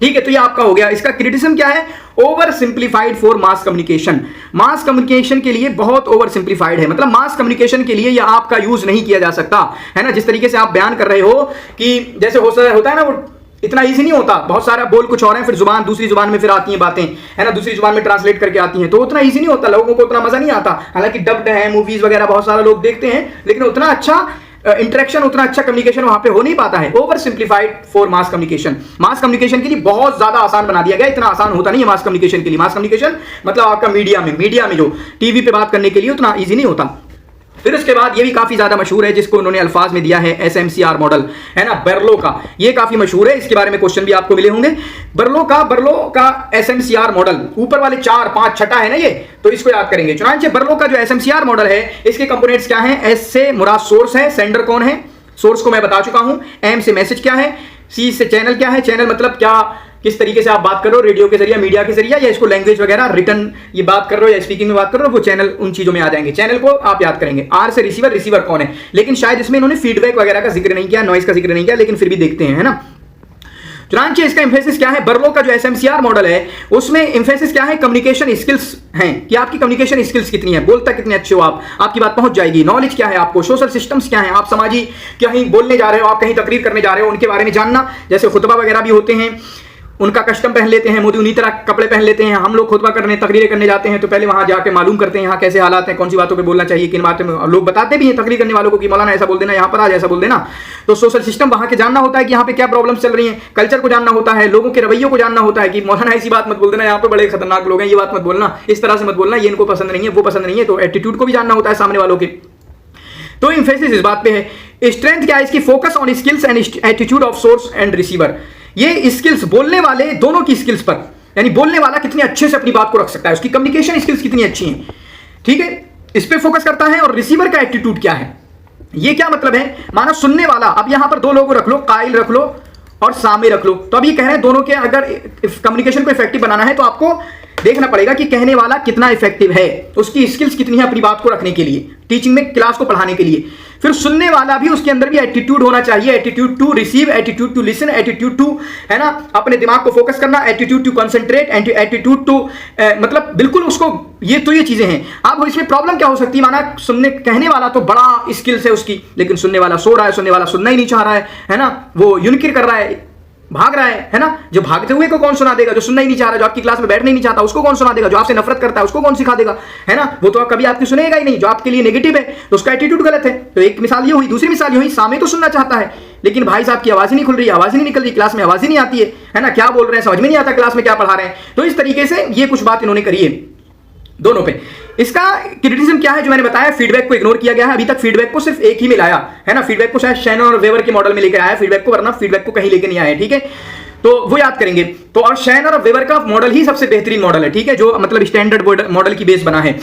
ठीक है। तो ये आपका हो गया। इसका क्रिटिसिज्म क्या है, over simplified for mass communication, mass communication के लिए बहुत ओवर सिंप्लीफाइड है, मतलब मास कम्युनिकेशन के लिए ये आपका यूज नहीं किया जा सकता, है ना। जिस तरीके से आप बयान कर रहे हो कि जैसे होता है ना, वो इतना इजी नहीं होता, बहुत सारा बोल कुछ और है, फिर जुबान दूसरी जुबान में फिर आती हैं बातें, है ना, दूसरी जुबान में ट्रांसलेट करके आती हैं, तो उतना इजी नहीं होता, लोगों को उतना मजा नहीं आता। हालांकि डब्ड है मूवीज वगैरह बहुत सारे लोग देखते हैं, लेकिन उतना अच्छा इंटरेक्शन, उतना अच्छा कम्युनिकेशन वहां पे हो नहीं पाता है। Over simplified for mass communication, mass communication के लिए बहुत ज्यादा आसान बना दिया गया, इतना आसान होता नहीं है मास कम्युनिकेशन के लिए। मास कम्युनिकेशन मतलब आपका मीडिया में जो टीवी पे बात करने के लिए उतना इजी नहीं होता। फिर उसके बाद ये भी काफी ज्यादा मशहूर है, जिसको उन्होंने अल्फाज में दिया है SMCR मॉडल, है ना, बर्लो का, ये काफी मशहूर है, इसके बारे में क्वेश्चन भी आपको मिले होंगे। बर्लो का SMCR मॉडल, ऊपर वाले 4 5 छठा है ना ये, तो इसको याद करेंगे। चुनांचे बर्लो का जो SMCR मॉडल है, इसके कंपोनेंट्स क्या हैं, S से मुराद सोर्स है, सेंडर कौन है, सोर्स को मैं बता चुका हूं, M से मैसेज क्या है, C से चैनल क्या है, चैनल मतलब क्या, किस तरीके से आप बात कर रहे हो, रेडियो के जरिए, मीडिया के जरिए, या इसको लैंग्वेज वगैरह रिटर्न ये बात कर रहे हो या स्पीकिंग में बात कर रहे हो, वो चैनल उन चीजों में आ जाएंगे, चैनल को आप याद करेंगे। R से रिसीवर, रिसीवर कौन है, लेकिन शायद इसमें इन्होंने फीडबैक वगैरह का जिक्र नहीं किया, नॉइस का जिक्र नहीं किया, लेकिन फिर भी देखते हैं, है ना। चुनांचे इसका इंफेसिस क्या है? बर्लो का जो एसएमसीआर मॉडल है उसमें इंफेसिस क्या है? कम्युनिकेशन स्किल्स हैं कि आपकी कम्युनिकेशन स्किल्स कितनी है, बोलता कितने अच्छे हो आप, आपकी बात पहुंच जाएगी। नॉलेज क्या है आपको, सोशल सिस्टम्स क्या है, आप समाजी कहीं बोलने जा रहे हो, आप कहीं तकरीर करने जा रहे हो, उनके बारे में जानना। जैसे खुतबा वगैरह भी होते हैं, उनका कस्टम पहन लेते हैं, मोदी उन्हीं तरह कपड़े पहन लेते हैं। हम लोग खुतबा करने, तकरीरें करने जाते हैं तो पहले वहां जाके मालूम करते हैं यहाँ कैसे हालात हैं, कौन सी बातों पे बोलना चाहिए, किन बातों में। लोग बताते भी हैं तकरीर करने वालों को कि मौलाना ऐसा बोल देना, यहाँ पर आज ऐसा बोल देना। तो सोशल सिस्टम वहां के जानना होता है कि यहाँ पे क्या प्रॉब्लम्स चल रही हैं, कल्चर को जानना होता है, लोगों के रवैयों को जानना होता है कि मौलाना ऐसी बात मत बोल देना, यहाँ पे बड़े खतरनाक लोग हैं, ये बात मत बोलना, इस तरह से मत बोलना, ये इनको पसंद नहीं है, वो पसंद नहीं है। तो एटीट्यूड को भी जानना होता है सामने वालों के। तो इंफेसिस इस बात पे है। स्ट्रेंथ क्या है इसकी? Focus on skills and attitude of source and receiver. ये स्किल्स बोलने वाले दोनों की स्किल्स पर, यानी बोलने वाला कितने अच्छे से अपनी बात को रख सकता है, उसकी कम्युनिकेशन स्किल्स कितनी अच्छी हैं, ठीक है, इस पे फोकस करता है। और रिसीवर का एटीट्यूड क्या है? ये क्या मतलब है? मानो सुनने वाला, अब यहां पर दो लोगों रख लो, कायल रख लो और सामे रख लो। तो अब ये कह रहे हैं दोनों के अगर कम्युनिकेशन को इफेक्टिव बनाना है तो आपको देखना पड़ेगा कि कहने वाला कितना इफेक्टिव है, उसकी स्किल्स कितनी है अपनी बात को रखने के लिए, टीचिंग में, क्लास को पढ़ाने के लिए। फिर सुनने वाला भी, उसके अंदर भी एटीट्यूड होना चाहिए, attitude to receive, attitude to listen, attitude to, है ना, अपने दिमाग को फोकस करना, attitude to concentrate, attitude to, मतलब बिल्कुल उसको, ये तो ये चीजें हैं। अब इसमें प्रॉब्लम क्या हो सकती है? माना सुनने, कहने वाला तो बड़ा स्किल्स है उसकी, लेकिन सुनने वाला सो रहा है, सुनने वाला सुनना ही नहीं चाह रहा है ना, वो यूनिकिर कर रहा है, भाग रहा है ना। जो भागते हुए को कौन सुना देगा? जो सुनना ही नहीं चाह रहा, जो आपकी क्लास में बैठना ही नहीं चाहता, उसको कौन सुना देगा? जो आपसे नफरत करता है उसको कौन सिखा देगा, है ना? वो तो कभी आपकी सुनेगा ही नहीं। जो आपके लिए नेगेटिव है तो उसका एटीट्यूड गलत है। तो एक मिसाल ये हुई। दूसरी मिसाल ये हुई, सामे तो सुनना चाहता है लेकिन भाई साहब की आवाज ही नहीं खुल रही, आवाज ही नहीं निकल रही, क्लास में आवाज ही नहीं आती है ना, क्या बोल रहे हैं समझ में नहीं आता, क्लास में क्या पढ़ा रहे हैं। तो इस तरीके से ये कुछ बात इन्होंने करी है दोनों पे। इसका क्रिटिसिज्म क्या है? जो मैंने बताया, फीडबैक को इग्नोर किया गया है। अभी तक फीडबैक को सिर्फ एक ही में लाया है ना, फीडबैक को शायद शैनन और वेवर के मॉडल में लेकर आया फीडबैक को, वरना फीडबैक को कहीं लेकर नहीं आया, ठीक है, तो वो याद करेंगे। तो और शैनन और वेवर का मॉडल ही सबसे बेहतरीन मॉडल है, ठीक है, जो मतलब स्टैंडर्ड मॉडल की बेस बना है।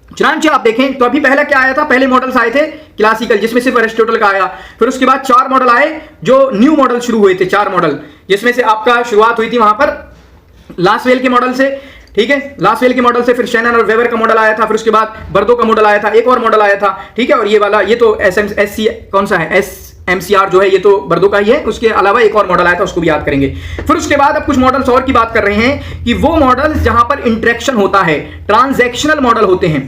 चुनांचे आप देखें तो अभी पहला क्या आया था? पहले मॉडल्स आए थे क्लासिकल, जिसमें सिर्फ अरिस्टोटल का आया। फिर उसके बाद 4 मॉडल आए जो न्यू मॉडल शुरू हुए थे, 4 मॉडल, जिसमें से आपका शुरुआत हुई थी वहां पर लासवेल के मॉडल से, ठीक है, लासवेल के मॉडल से। फिर शैनन और वेवर का मॉडल आया था, फिर उसके बाद बर्दो का मॉडल आया था, एक और मॉडल आया था, ठीक है, और ये वाला, ये तो एससी कौन सा है, एमसीआर जो है, ये तो बर्दो का ही है। उसके अलावा एक और मॉडल आया था, उसको भी याद करेंगे। फिर उसके बाद अब कुछ मॉडल्स और की बात कर रहे हैं कि वो मॉडल्स जहां पर इंटरेक्शन होता है, ट्रांजैक्शनल मॉडल होते हैं।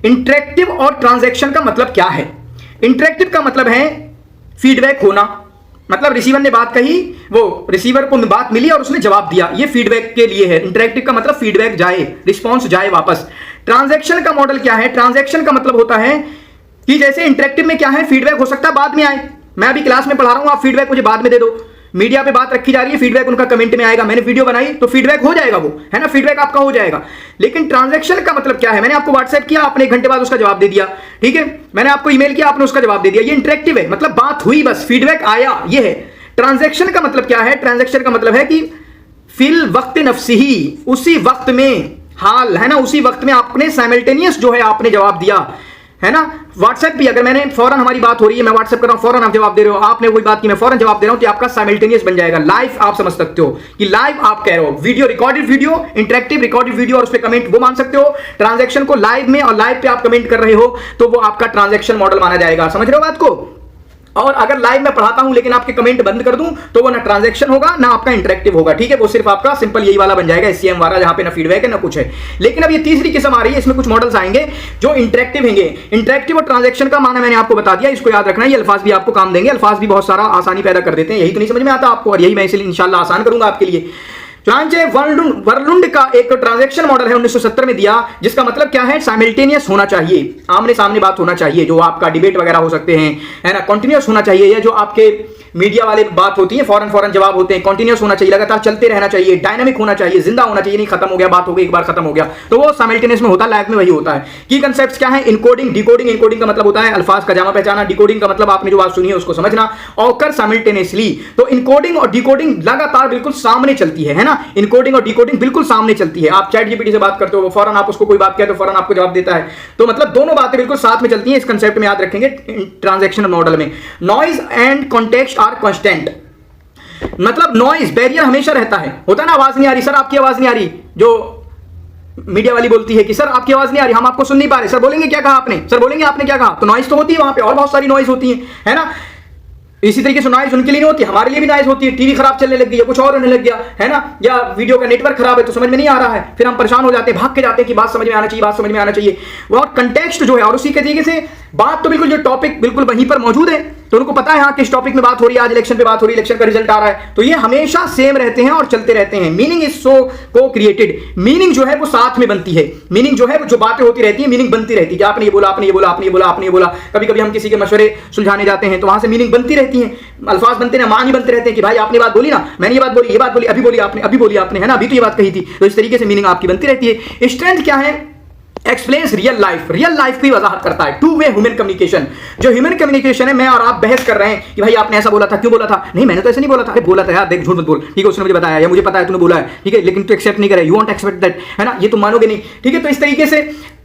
इंटरेक्टिव और ट्रांजैक्शन का मतलब क्या है? इंटरेक्टिव का मतलब है फीडबैक होना, मतलब रिसीवर ने बात कही, वो रिसीवर को बात मिली और उसने जवाब दिया, ये फीडबैक के लिए है। इंटरेक्टिव का मतलब फीडबैक जाए, रिस्पॉन्स जाए वापस। ट्रांजैक्शन का मॉडल क्या है? ट्रांजैक्शन का मतलब होता है कि जैसे इंटरेक्टिव में क्या है, फीडबैक हो सकता है बाद में आए, मैं अभी क्लास में पढ़ा रहा हूं, आप फीडबैक मुझे बाद में दे दो। मीडिया पे बात रखी जा रही है, फीडबैक उनका कमेंट में आएगा, मैंने वीडियो बनाई तो फीडबैक हो जाएगा, वो है ना, फीडबैक आपका हो जाएगा। लेकिन ट्रांजैक्शन का मतलब क्या है? मैंने आपको व्हाट्सएप किया, आपने 1 घंटे बाद उसका जवाब दे दिया, ठीक है, मैंने आपको ईमेल किया, आपने उसका जवाब दे दिया, ये इंटरेक्टिव है, मतलब बात हुई, बस फीडबैक आया, ये है। ट्रांजैक्शन का मतलब क्या है? ट्रांजैक्शन का मतलब है कि फिल वक्त नफ्सिही, उसी वक्त में, हाल है ना, उसी वक्त में आपने साइमल्टेनियस जो है आपने जवाब दिया, है ना। व्हाट्सएप भी अगर मैंने फौरन, हमारी बात हो रही है, मैं व्हाट्सएप कर रहा हूं, फौरन आप जवाब दे रहे हो, आपने कोई बात की, मैं फौरन जवाब दे रहा हूं, तो आपका साइमल्टेनियस बन जाएगा, लाइव आप समझ सकते हो कि लाइव आप कह रहे हो। Video, recorded video, interactive recorded video और उस पर कमेंट, वो मान सकते हो। ट्रांजैक्शन को लाइव में और लाइव पे आप कमेंट कर रहे हो तो वो आपका ट्रांजैक्शन मॉडल माना जाएगा, समझ रहे हो बात को। और अगर लाइव में पढ़ाता हूं लेकिन आपके कमेंट बंद कर दूं तो वो ना ट्रांजैक्शन होगा ना आपका इंटरेक्टिव होगा, ठीक है, वो सिर्फ आपका सिंपल यही वाला बन जाएगा, एससीएम वाला, जहां पे ना फीडबैक है ना कुछ है। लेकिन अब ये तीसरी किस्म आ रही है, इसमें कुछ मॉडल्स आएंगे जो इंटरेक्टिव होंगे। इंटरेक्टिव और ट्रांजैक्शन का माना मैंने आपको बता दिया, इसको याद रखना, ये अल्फाज भी आपको काम देंगे, अल्फाज भी बहुत सारा आसानी पैदा कर देते हैं, यही तो नहीं समझ में आता आपको, और यही मैं इसलिए इंशाल्लाह आसान करूंगा आपके लिए। चुनांचे वर्लुंड का एक ट्रांजैक्शन मॉडल है 1970 में दिया, जिसका मतलब क्या है? साइमल्टेनियस होना चाहिए, आमने सामने बात होना चाहिए, जो आपका डिबेट वगैरह हो सकते हैं, है ना, कंटिन्यूअस होना चाहिए, या जो आपके मीडिया वाले बात होती है, फौरन जवाब होते हैं, कंटिन्यूअस होना चाहिए, लगातार चलते रहना चाहिए, डायनामिक होना चाहिए, जिंदा होना चाहिए, नहीं खत्म हो गया, बात हो गई, एक बार खत्म हो गया, तो वो साइमल्टेनियस में होता है, लाइव में वही होता है। की कंसेप्ट्स क्या है? Encoding, decoding. इनकोडिंग का मतलब होता है अल्फाज का जामा पहचाना, डिकोडिंग का मतलब आपने जो बात सुनी है उसको समझना, ऑकर साइमल्टेनियसली। तो इनकोडिंग और डिकोडिंग लगातार बिल्कुल सामने चलती है ना, इनकोडिंग और डिकोडिंग बिल्कुल सामने चलती है। आप चैट जीपीटी से बात करते हो, फौरन आप उसको कोई बात कहते हो, फौरन आपको जवाब देता है, तो मतलब दोनों बातें बिल्कुल साथ में चलती हैं। इस कंसेप्ट में याद रखेंगे ट्रांजैक्शनल मॉडल में। Noise and context or constant, मतलब नॉइज, बैरियर हमेशा रहता है, होता है ना, आवाज नहीं आ रही सर, आपकी आवाज नहीं आ रही, जो मीडिया वाली बोलती है कि सर आपकी आवाज नहीं आ रही, हम आपको सुन नहीं पा रहे, सर बोलेंगे क्या कहा आपने, सर बोलेंगे आपने क्या कहा, तो नॉइज तो होती है वहां पे, और बहुत सारी नॉइज होती है ना। इसी तरीके से नॉइज उनके लिए नहीं होती, हमारे लिए भी नॉइज होती है। टीवी खराब चलने लग गई या कुछ और होने लग गया है ना, या वीडियो का नेटवर्क खराब है तो समझ में नहीं आ रहा है, फिर हम परेशान हो जाते हैं, भाग के जाते हैं कि बात समझ में आना चाहिए, बात समझ में आना चाहिए। और कंटेक्स्ट जो है, और उसी के तरीके से बात तो बिल्कुल जो टॉपिक बिल्कुल वहीं पर मौजूद है, तो उनको पता है हाँ किस टॉपिक में बात हो रही है, आज इलेक्शन पे बात हो रही है, इलेक्शन का रिजल्ट आ रहा है, तो ये हमेशा सेम रहते हैं और चलते रहते हैं। मीनिंग इज सो को क्रिएटेड, मीनिंग जो है वो साथ में बनती है, मीनिंग जो है वो जो बातें होती रहती है मीनिंग बनती रहती है कि आपने ये बोला, आपने ये बोला, आपने ये बोला, आपने ये बोला। कभी कभी हम किसी के मशवरे सुलझाने जाते हैं तो वहां से मीनिंग बनती रहती है, अल्फाज बनते हैं, मान ही बनते रहते हैं कि भाई आपने बात बोली ना, मैंने ये बात बोली, ये बात बोली, अभी बोली आपने, अभी बोली आपने, है ना, अभी तो ये बात कही थी। तो इस तरीके से मीनिंग आपकी बनती रहती है। स्ट्रेंथ क्या है? Explains real life, real life की वजाहत करता है। टू वे ह्यूमन कम्युनिकेशन, जो ह्यूमन कम्युनिकेशन है, मैं और आप बहस कर रहे हैं कि भाई आपने ऐसा बोला था, क्यों बोला था, नहीं मैंने तो ऐसे नहीं बोला था, अरे बोला था यार, देख झूठ मत बोल, ठीक है उसने मुझे बताया या मुझे पता है तूने बोला है, ठीक है, लेकिन तू एक्सेप्ट नहीं करे, यू वॉन्ट एक्सेप्ट दैट, है ना, ये तुम मानोगे नहीं, ठीक है। तो इस तरीके से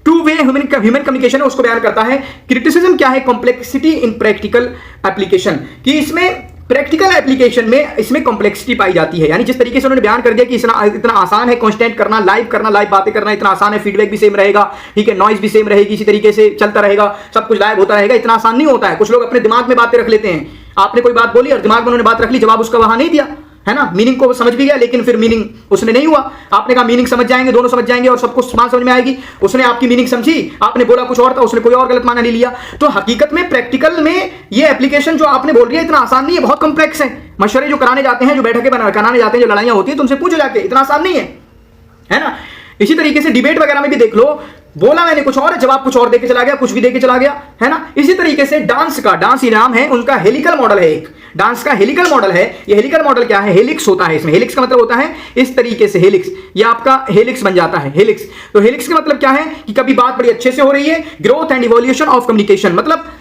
टू वे ह्यूमन कम्युनिकेशन है, उसको बयान करता है। क्रिटिसिज्म क्या है? कॉम्प्लेक्सिटी इन प्रैक्टिकल एप्लीकेशन, कि इसमें प्रैक्टिकल एप्लीकेशन में इसमें कॉम्प्लेक्सिटी पाई जाती है। यानी जिस तरीके से उन्होंने बयान कर दिया कि इतना आसान है कंटेंट करना, लाइव बातें करना इतना आसान है, फीडबैक भी सेम रहेगा, ठीक है, नॉइज भी सेम रहेगी, इसी तरीके से चलता रहेगा, सब कुछ लाइव होता रहेगा, इतना आसान नहीं होता है। कुछ लोग अपने दिमाग में बातें रख लेते हैं, आपने कोई बात बोली और दिमाग में उन्होंने बात रख ली, जवाब उसका वहां नहीं दिया, है ना, मीनिंग को समझ भी गया लेकिन फिर मीनिंग उसने नहीं हुआ। आपने कहा मीनिंग समझ जाएंगे, दोनों समझ जाएंगे और सबको बात समझ में आएगी, उसने आपकी मीनिंग समझी, आपने बोला कुछ और था, उसने कोई और गलत माना ले लिया। तो हकीकत में प्रैक्टिकल में ये एप्लीकेशन जो आपने बोल रही है इतना आसान नहीं है, बहुत कॉम्प्लेक्स है। मशवरे जो कराने जाते हैं, जो बैठकें कराने जाते हैं, जो लड़ाइयां होती है, तो उनसे पूछो जाके, इतना आसान नहीं है ना। इसी तरीके से डिबेट वगैरह में भी देख लो, बोला मैंने कुछ और है, जवाब कुछ और देके चला गया, कुछ भी देके चला गया, है ना। इसी तरीके से डांस इनाम है, उनका हेलिकल मॉडल है, एक डांस का हेलिकल मॉडल है। ये हेलिकल मॉडल क्या है? हेलिक्स होता है इसमें, हेलिक्स का मतलब होता है इस तरीके से, हेलिक्स, ये आपका हेलिक्स बन जाता है, हेलिक्स। तो हेलिक्स का मतलब क्या है कि कभी बात बड़ी अच्छे से हो रही है, growth and evolution of communication, मतलब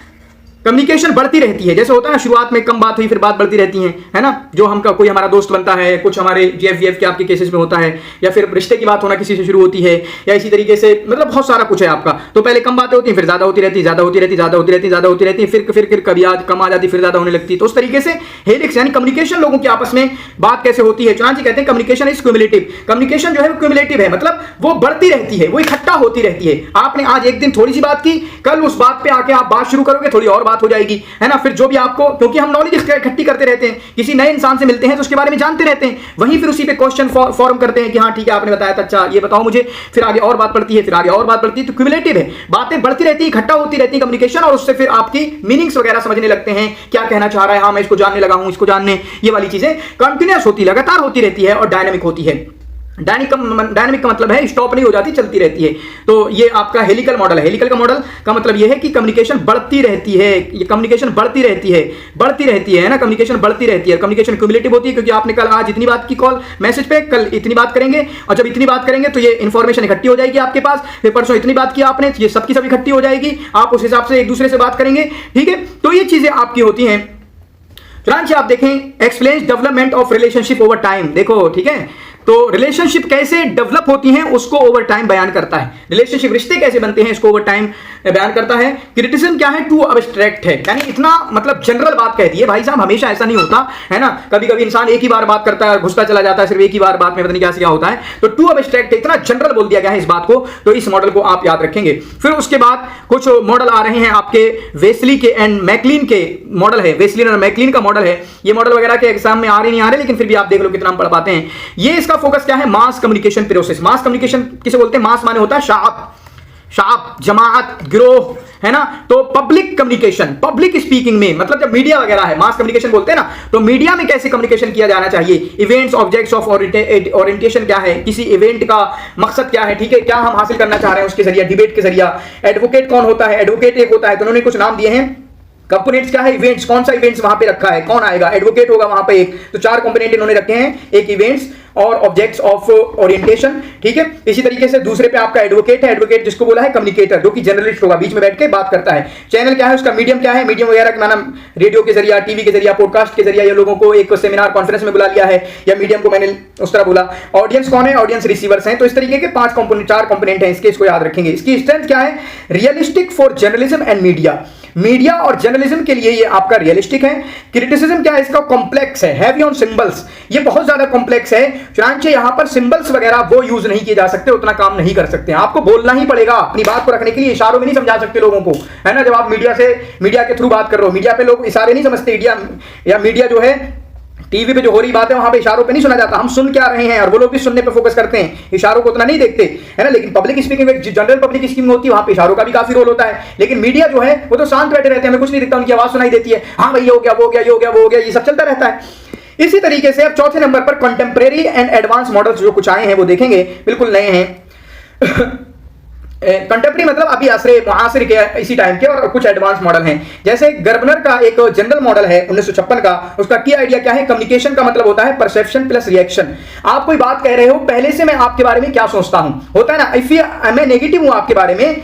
कम्युनिकेशन बढ़ती रहती है। जैसे होता है ना, शुरुआत में कम बात हुई, फिर बात बढ़ती रहती है ना। जो हमका कोई हमारा दोस्त बनता है, कुछ हमारे जीएफ के आपके केसेस में होता है, या फिर रिश्ते की बात होना किसी से शुरू होती है, या इसी तरीके से मतलब बहुत सारा कुछ है आपका। तो पहले कम बातें होती हैं, फिर ज्यादा होती रहती है, ज्यादा होती रहती है, ज्यादा होती रहती है, ज्यादा होती रहती है, फिर कभी आज कम आ जाती, फिर ज्यादा होने लगती है। तो उस तरीके से हेलिक्स यानी कम्युनिकेशन लोगों की आपस में बात कैसे होती है। चुनाव जी कहते हैं कम्युनिकेशन इज क्यूमुलेटिव, कम्युनिकेशन जो है वो क्यूमुलेटिव है, मतलब वो बढ़ती रहती है, वो इकट्ठा होती रहती है। आपने आज एक दिन थोड़ी सी बात की, कल उस बात पे आके आप बात शुरू करोगे, थोड़ी और बात हो जाएगी, है ना। फिर जो भी आपको, क्योंकि हम नॉलेज इकट्ठी करते रहते हैं, किसी नए इंसान से मिलते हैं तो उसके बारे में जानते रहते हैं, वहीं फिर उसी पे क्वेश्चन फॉर्म करते हैं कि हाँ ठीक है आपने बताया था, अच्छा ये बताओ मुझे, फिर आगे और बात बढ़ती है, फिर आगे और बात बढ़ती है। तो क्यूमुलेटिव है, बातें बढ़ती रहती है, इकट्ठा होती रहती है कम्युनिकेशन, और उससे फिर आपकी मीनिंग्स वगैरह समझने लगते हैं, क्या कहना चाह रहा है, हाँ मैं इसको जानने लगा हूं, इसको जानने, ये वाली चीजें कंटिन्यूअस होती, लगातार होती रहती है और डायनामिक होती है। डायनामिक का मतलब है स्टॉप नहीं हो जाती, चलती रहती है। तो ये आपका हेलिकल मॉडल है। हेलिकल का मॉडल का मतलब ये है कि कम्युनिकेशन बढ़ती रहती है, ये कम्युनिकेशन बढ़ती रहती है ना, कम्युनिकेशन बढ़ती रहती है। कम्युनिकेशन क्यूमुलेटिव होती है क्योंकि आपने कल आज इतनी बात की कॉल मैसेज पे, कल इतनी बात करेंगे, और जब इतनी बात करेंगे तो ये इंफॉर्मेशन इकट्ठी हो जाएगी आपके पास, फिर परसों इतनी बात की आपने, ये सबकी सब इकट्ठी हो जाएगी, आप उस हिसाब से एक दूसरे से बात करेंगे, ठीक है। तो ये चीजें आपकी होती हैं। चुनांची आप देखें, explain development of relationship over time, देखो ठीक है, तो रिलेशनशिप कैसे डेवलप होती हैं उसको ओवर टाइम बयान करता है। रिलेशनशिप, रिश्ते कैसे बनते हैं इसको ओवर टाइम बयान करता है। क्रिटिसिज्म क्या है? टू अब्स्ट्रैक्ट है, यानी इतना मतलब जनरल बात कहती है। भाई साहब हमेशा ऐसा नहीं होता है ना, कभी कभी इंसान एक ही बार बात करता है, घुसता चला जाता है, सिर्फ एक ही बार बात में पता नहीं क्या होता है। तो टू अब्स्ट्रैक्ट है, इतना जनरल बोल दिया गया है इस बात को, तो इस मॉडल को आप याद रखेंगे। फिर उसके बाद कुछ मॉडल आ रहे हैं आपके, वेस्ली के एंड मैकलिन के मॉडल है, वेस्लिन और मैकलिन का मॉडल है। ये मॉडल वगैरह के एग्जाम में आ रहे नहीं आ रहे, लेकिन फिर भी आप देख लो कितना हम पढ़ पाते हैं। ये इसका फोकस क्या है? Mass communication process. Mass communication किसे बोलते हैं? मास माने होता है शाप, जमात, गिरोह, है ना। तो पब्लिक कम्युनिकेशन, पब्लिक स्पीकिंग में, मतलब जब मीडिया वगैरह है, मास कम्युनिकेशन बोलते हैं ना, तो मीडिया में कैसे कम्युनिकेशन किया जाना चाहिए। इवेंट्स, ऑब्जेक्ट्स ऑफ ओरिएंटेशन क्या है, किसी इवेंट का मकसद क्या है, ठीक है, क्या हम हासिल करना चाह रहे हैं उसके जरिए, डिबेट के जरिए। एडवोकेट कौन होता है? एडवोकेट एक होता है, तो उन्होंने कुछ नाम दिए हैं। कंपोनेंट्स क्या है? इवेंट्स, कौन सा इवेंट्स वहां पे रखा है, कौन आएगा, एडवोकेट होगा वहां पे एक, तो चार कंपोनेंट इन्होंने रखे हैं, एक इवेंट्स और ऑब्जेक्ट्स ऑफ ओरिएंटेशन, ठीक है। इसी तरीके से दूसरे पे आपका एडवोकेट है, एडवोकेट जिसको बोला है कम्युनिकेटर, जो कि जर्नलिस्ट होगा, बीच में बैठ के बात करता है। चैनल क्या है उसका? मीडियम क्या है? मीडियम वगैरह का नाम रेडियो के जरिए, टीवी के जरिए, पॉडकास्ट के जरिए, ये लोगों को एक सेमिनार कॉन्फ्रेंस में बुला लिया है, या मीडियम को मैंने उस तरह बोला। ऑडियंस कौन है? ऑडियंस रिसीवर्स हैं। तो इस तरीके के पांच कंपोनेंट, चार कंपोनेंट हैं इसके, इसको याद रखेंगे। इसकी स्ट्रेंथ क्या है? Realistic for journalism and media, media और जर्नलिज्म के लिए ये आपका रियलिस्टिक है। क्रिटिसिज्म क्या है इसका, कॉम्प्लेक्स है, हैवी ऑन सिंबल्स, ये बहुत ज्यादा कॉम्प्लेक्स है, चुनांचे यहां पर सिंबल्स वगैरह वो यूज नहीं किए जा सकते, उतना काम नहीं कर सकते, आपको बोलना ही पड़ेगा अपनी बात को रखने के लिए, इशारों में नहीं समझा सकते लोगों को, है ना। जब आप मीडिया के थ्रू बात कर रहे हो, मीडिया पे लोग इशारे नहीं समझते, या मीडिया जो है टीवी पे जो हो रही बात है वहां पे इशारों पे नहीं सुना जाता, हम सुन क्या रहे हैं, और वो लोग भी सुनने पे फोकस करते हैं, इशारों को उतना नहीं देखते, है ना। लेकिन पब्लिक स्पीकिंग में, जनरल पब्लिक स्पीकिंग होती है, वहां पे इशारों का भी काफी रोल होता है। लेकिन मीडिया जो है वो तो शांत बैठे रहते हैं, हमें कुछ नहीं दिखता, उनकी आवाज सुनाई देती है, हाँ भाई ये हो गया, वो हो गया, ये हो गया, वो हो गया, ये सब चलता रहता है। इसी तरीके से अब चौथे नंबर पर कंटेम्प्रेरी एंड एडवांस मॉडल्स जो कुछ आए हैं वो देखेंगे, बिल्कुल नए हैं। कंटेम्प्रेरी मतलब अभी मुआसिर के इसी टाइम के, और कुछ एडवांस मॉडल हैं, जैसे गर्बनर का एक जनरल मॉडल है 1956 का, उसका की आइडिया क्या है, कम्युनिकेशन का मतलब होता है परसेप्शन प्लस रिएक्शन। आप कोई बात कह रहे हो, पहले से मैं आपके बारे में क्या सोचता हूं, होता है ना, इफ मैं नेगेटिव हूं आपके बारे में,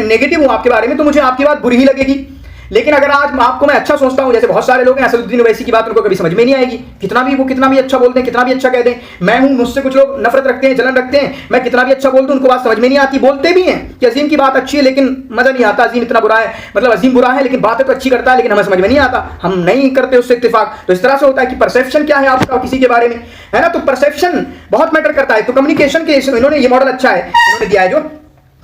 नेगेटिव हूं आपके बारे में, तो मुझे आपकी बात बुरी ही लगेगी। लेकिन अगर आज आपको मैं अच्छा सोचता हूं, जैसे बहुत सारे लोग हैं, असदुद्दीन ओवैसी की बात उनको कभी समझ में नहीं आएगी, कितना भी अच्छा बोलते हैं, कितना भी अच्छा कहते हैं, मैं हूं, मुझसे कुछ लोग नफरत रखते हैं, जलन रखते हैं, मैं कितना भी अच्छा बोल दूं उनको बात समझ में नहीं आती, बोलते भी हैं कि अजीम की बात अच्छी है लेकिन मजा नहीं आता, अजीम इतना बुरा है, मतलब अजीम बुरा है लेकिन बातें तो अच्छी करता है, लेकिन हमें समझ में नहीं आता, हम नहीं करते उससे इत्तेफाक। तो इस तरह से होता है कि परसेप्शन क्या है आपका किसी के बारे में, है ना, तो परसेप्शन बहुत मैटर करता है। तो कम्युनिकेशन के इन्होंने ये मॉडल अच्छा है, इन्होंने दिया है जो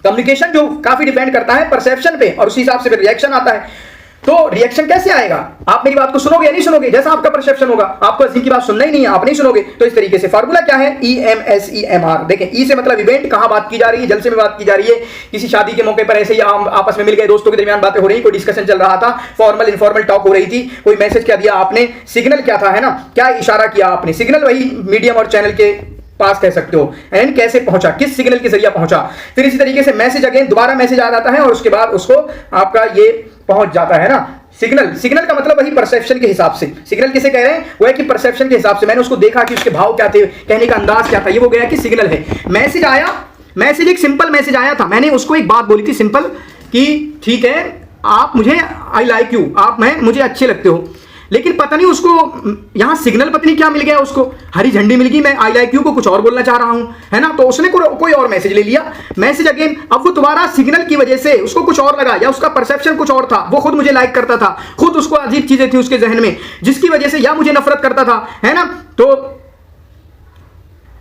कम्युनिकेशन जो काफी डिपेंड करता है परसेप्शन पे, और उसी हिसाब से फिर रिएक्शन आता है। तो रिएक्शन कैसे आएगा, आप मेरी बात को सुनोगे या नहीं सुनोगे, जैसा आपका परसेप्शन होगा, आपको अजीम की बात सुनना ही नहीं है, आप नहीं सुनोगे। तो इस तरीके से फार्मूला क्या है, EMSEMR, देखें ई से मतलब इवेंट, कहां बात की जा रही है, जलसे में बात की जा रही है, किसी शादी के मौके पर ऐसे ही आपस में मिल गए, दोस्तों के दरमियान बातें हो रही, कोई डिस्कशन चल रहा था, फॉर्मल इनफॉर्मल टॉक हो रही थी, कोई मैसेज क्या दिया आपने, सिग्नल क्या था, है ना, क्या इशारा किया आपने, सिग्नल वही मीडियम और चैनल के पास कह सकते हो, एंड कैसे पहुंचा, किस सिग्नल के जरिए पहुंचा। फिर इसी तरीके से मैसेज अगेन दोबारा मैसेज आ जाता है, और उसके बाद उसको आपका ये पहुंच जाता है ना, सिग्नल का मतलब वही परसेप्शन के हिसाब से, सिग्नल किसे कह रहे हैं, वो है कि परसेप्शन के हिसाब से, मैंने उसको देखा कि उसके भाव क्या थे, कहने का अंदाज क्या था, ये वो गया कि सिग्नल है। मैसेज आया, मैसेज एक सिंपल मैसेज आया था, मैंने उसको एक बात बोली थी सिंपल कि ठीक है आप मुझे, आई लाइक यू, आप मुझे अच्छे लगते हो, लेकिन पता नहीं उसको यहां सिग्नल पता नहीं क्या मिल गया, उसको हरी झंडी मिल गई, मैं आई लाइक यू को कुछ और बोलना चाह रहा हूं, है ना, तो उसने कोई और मैसेज ले लिया, मैसेज अगेन, अब वो दोबारा सिग्नल की वजह से उसको कुछ और लगा, या उसका परसेप्शन कुछ और था, वो खुद मुझे लाइक करता था, खुद उसको अजीब चीजें थी उसके जहन में, जिसकी वजह से या मुझे नफरत करता था, है ना, तो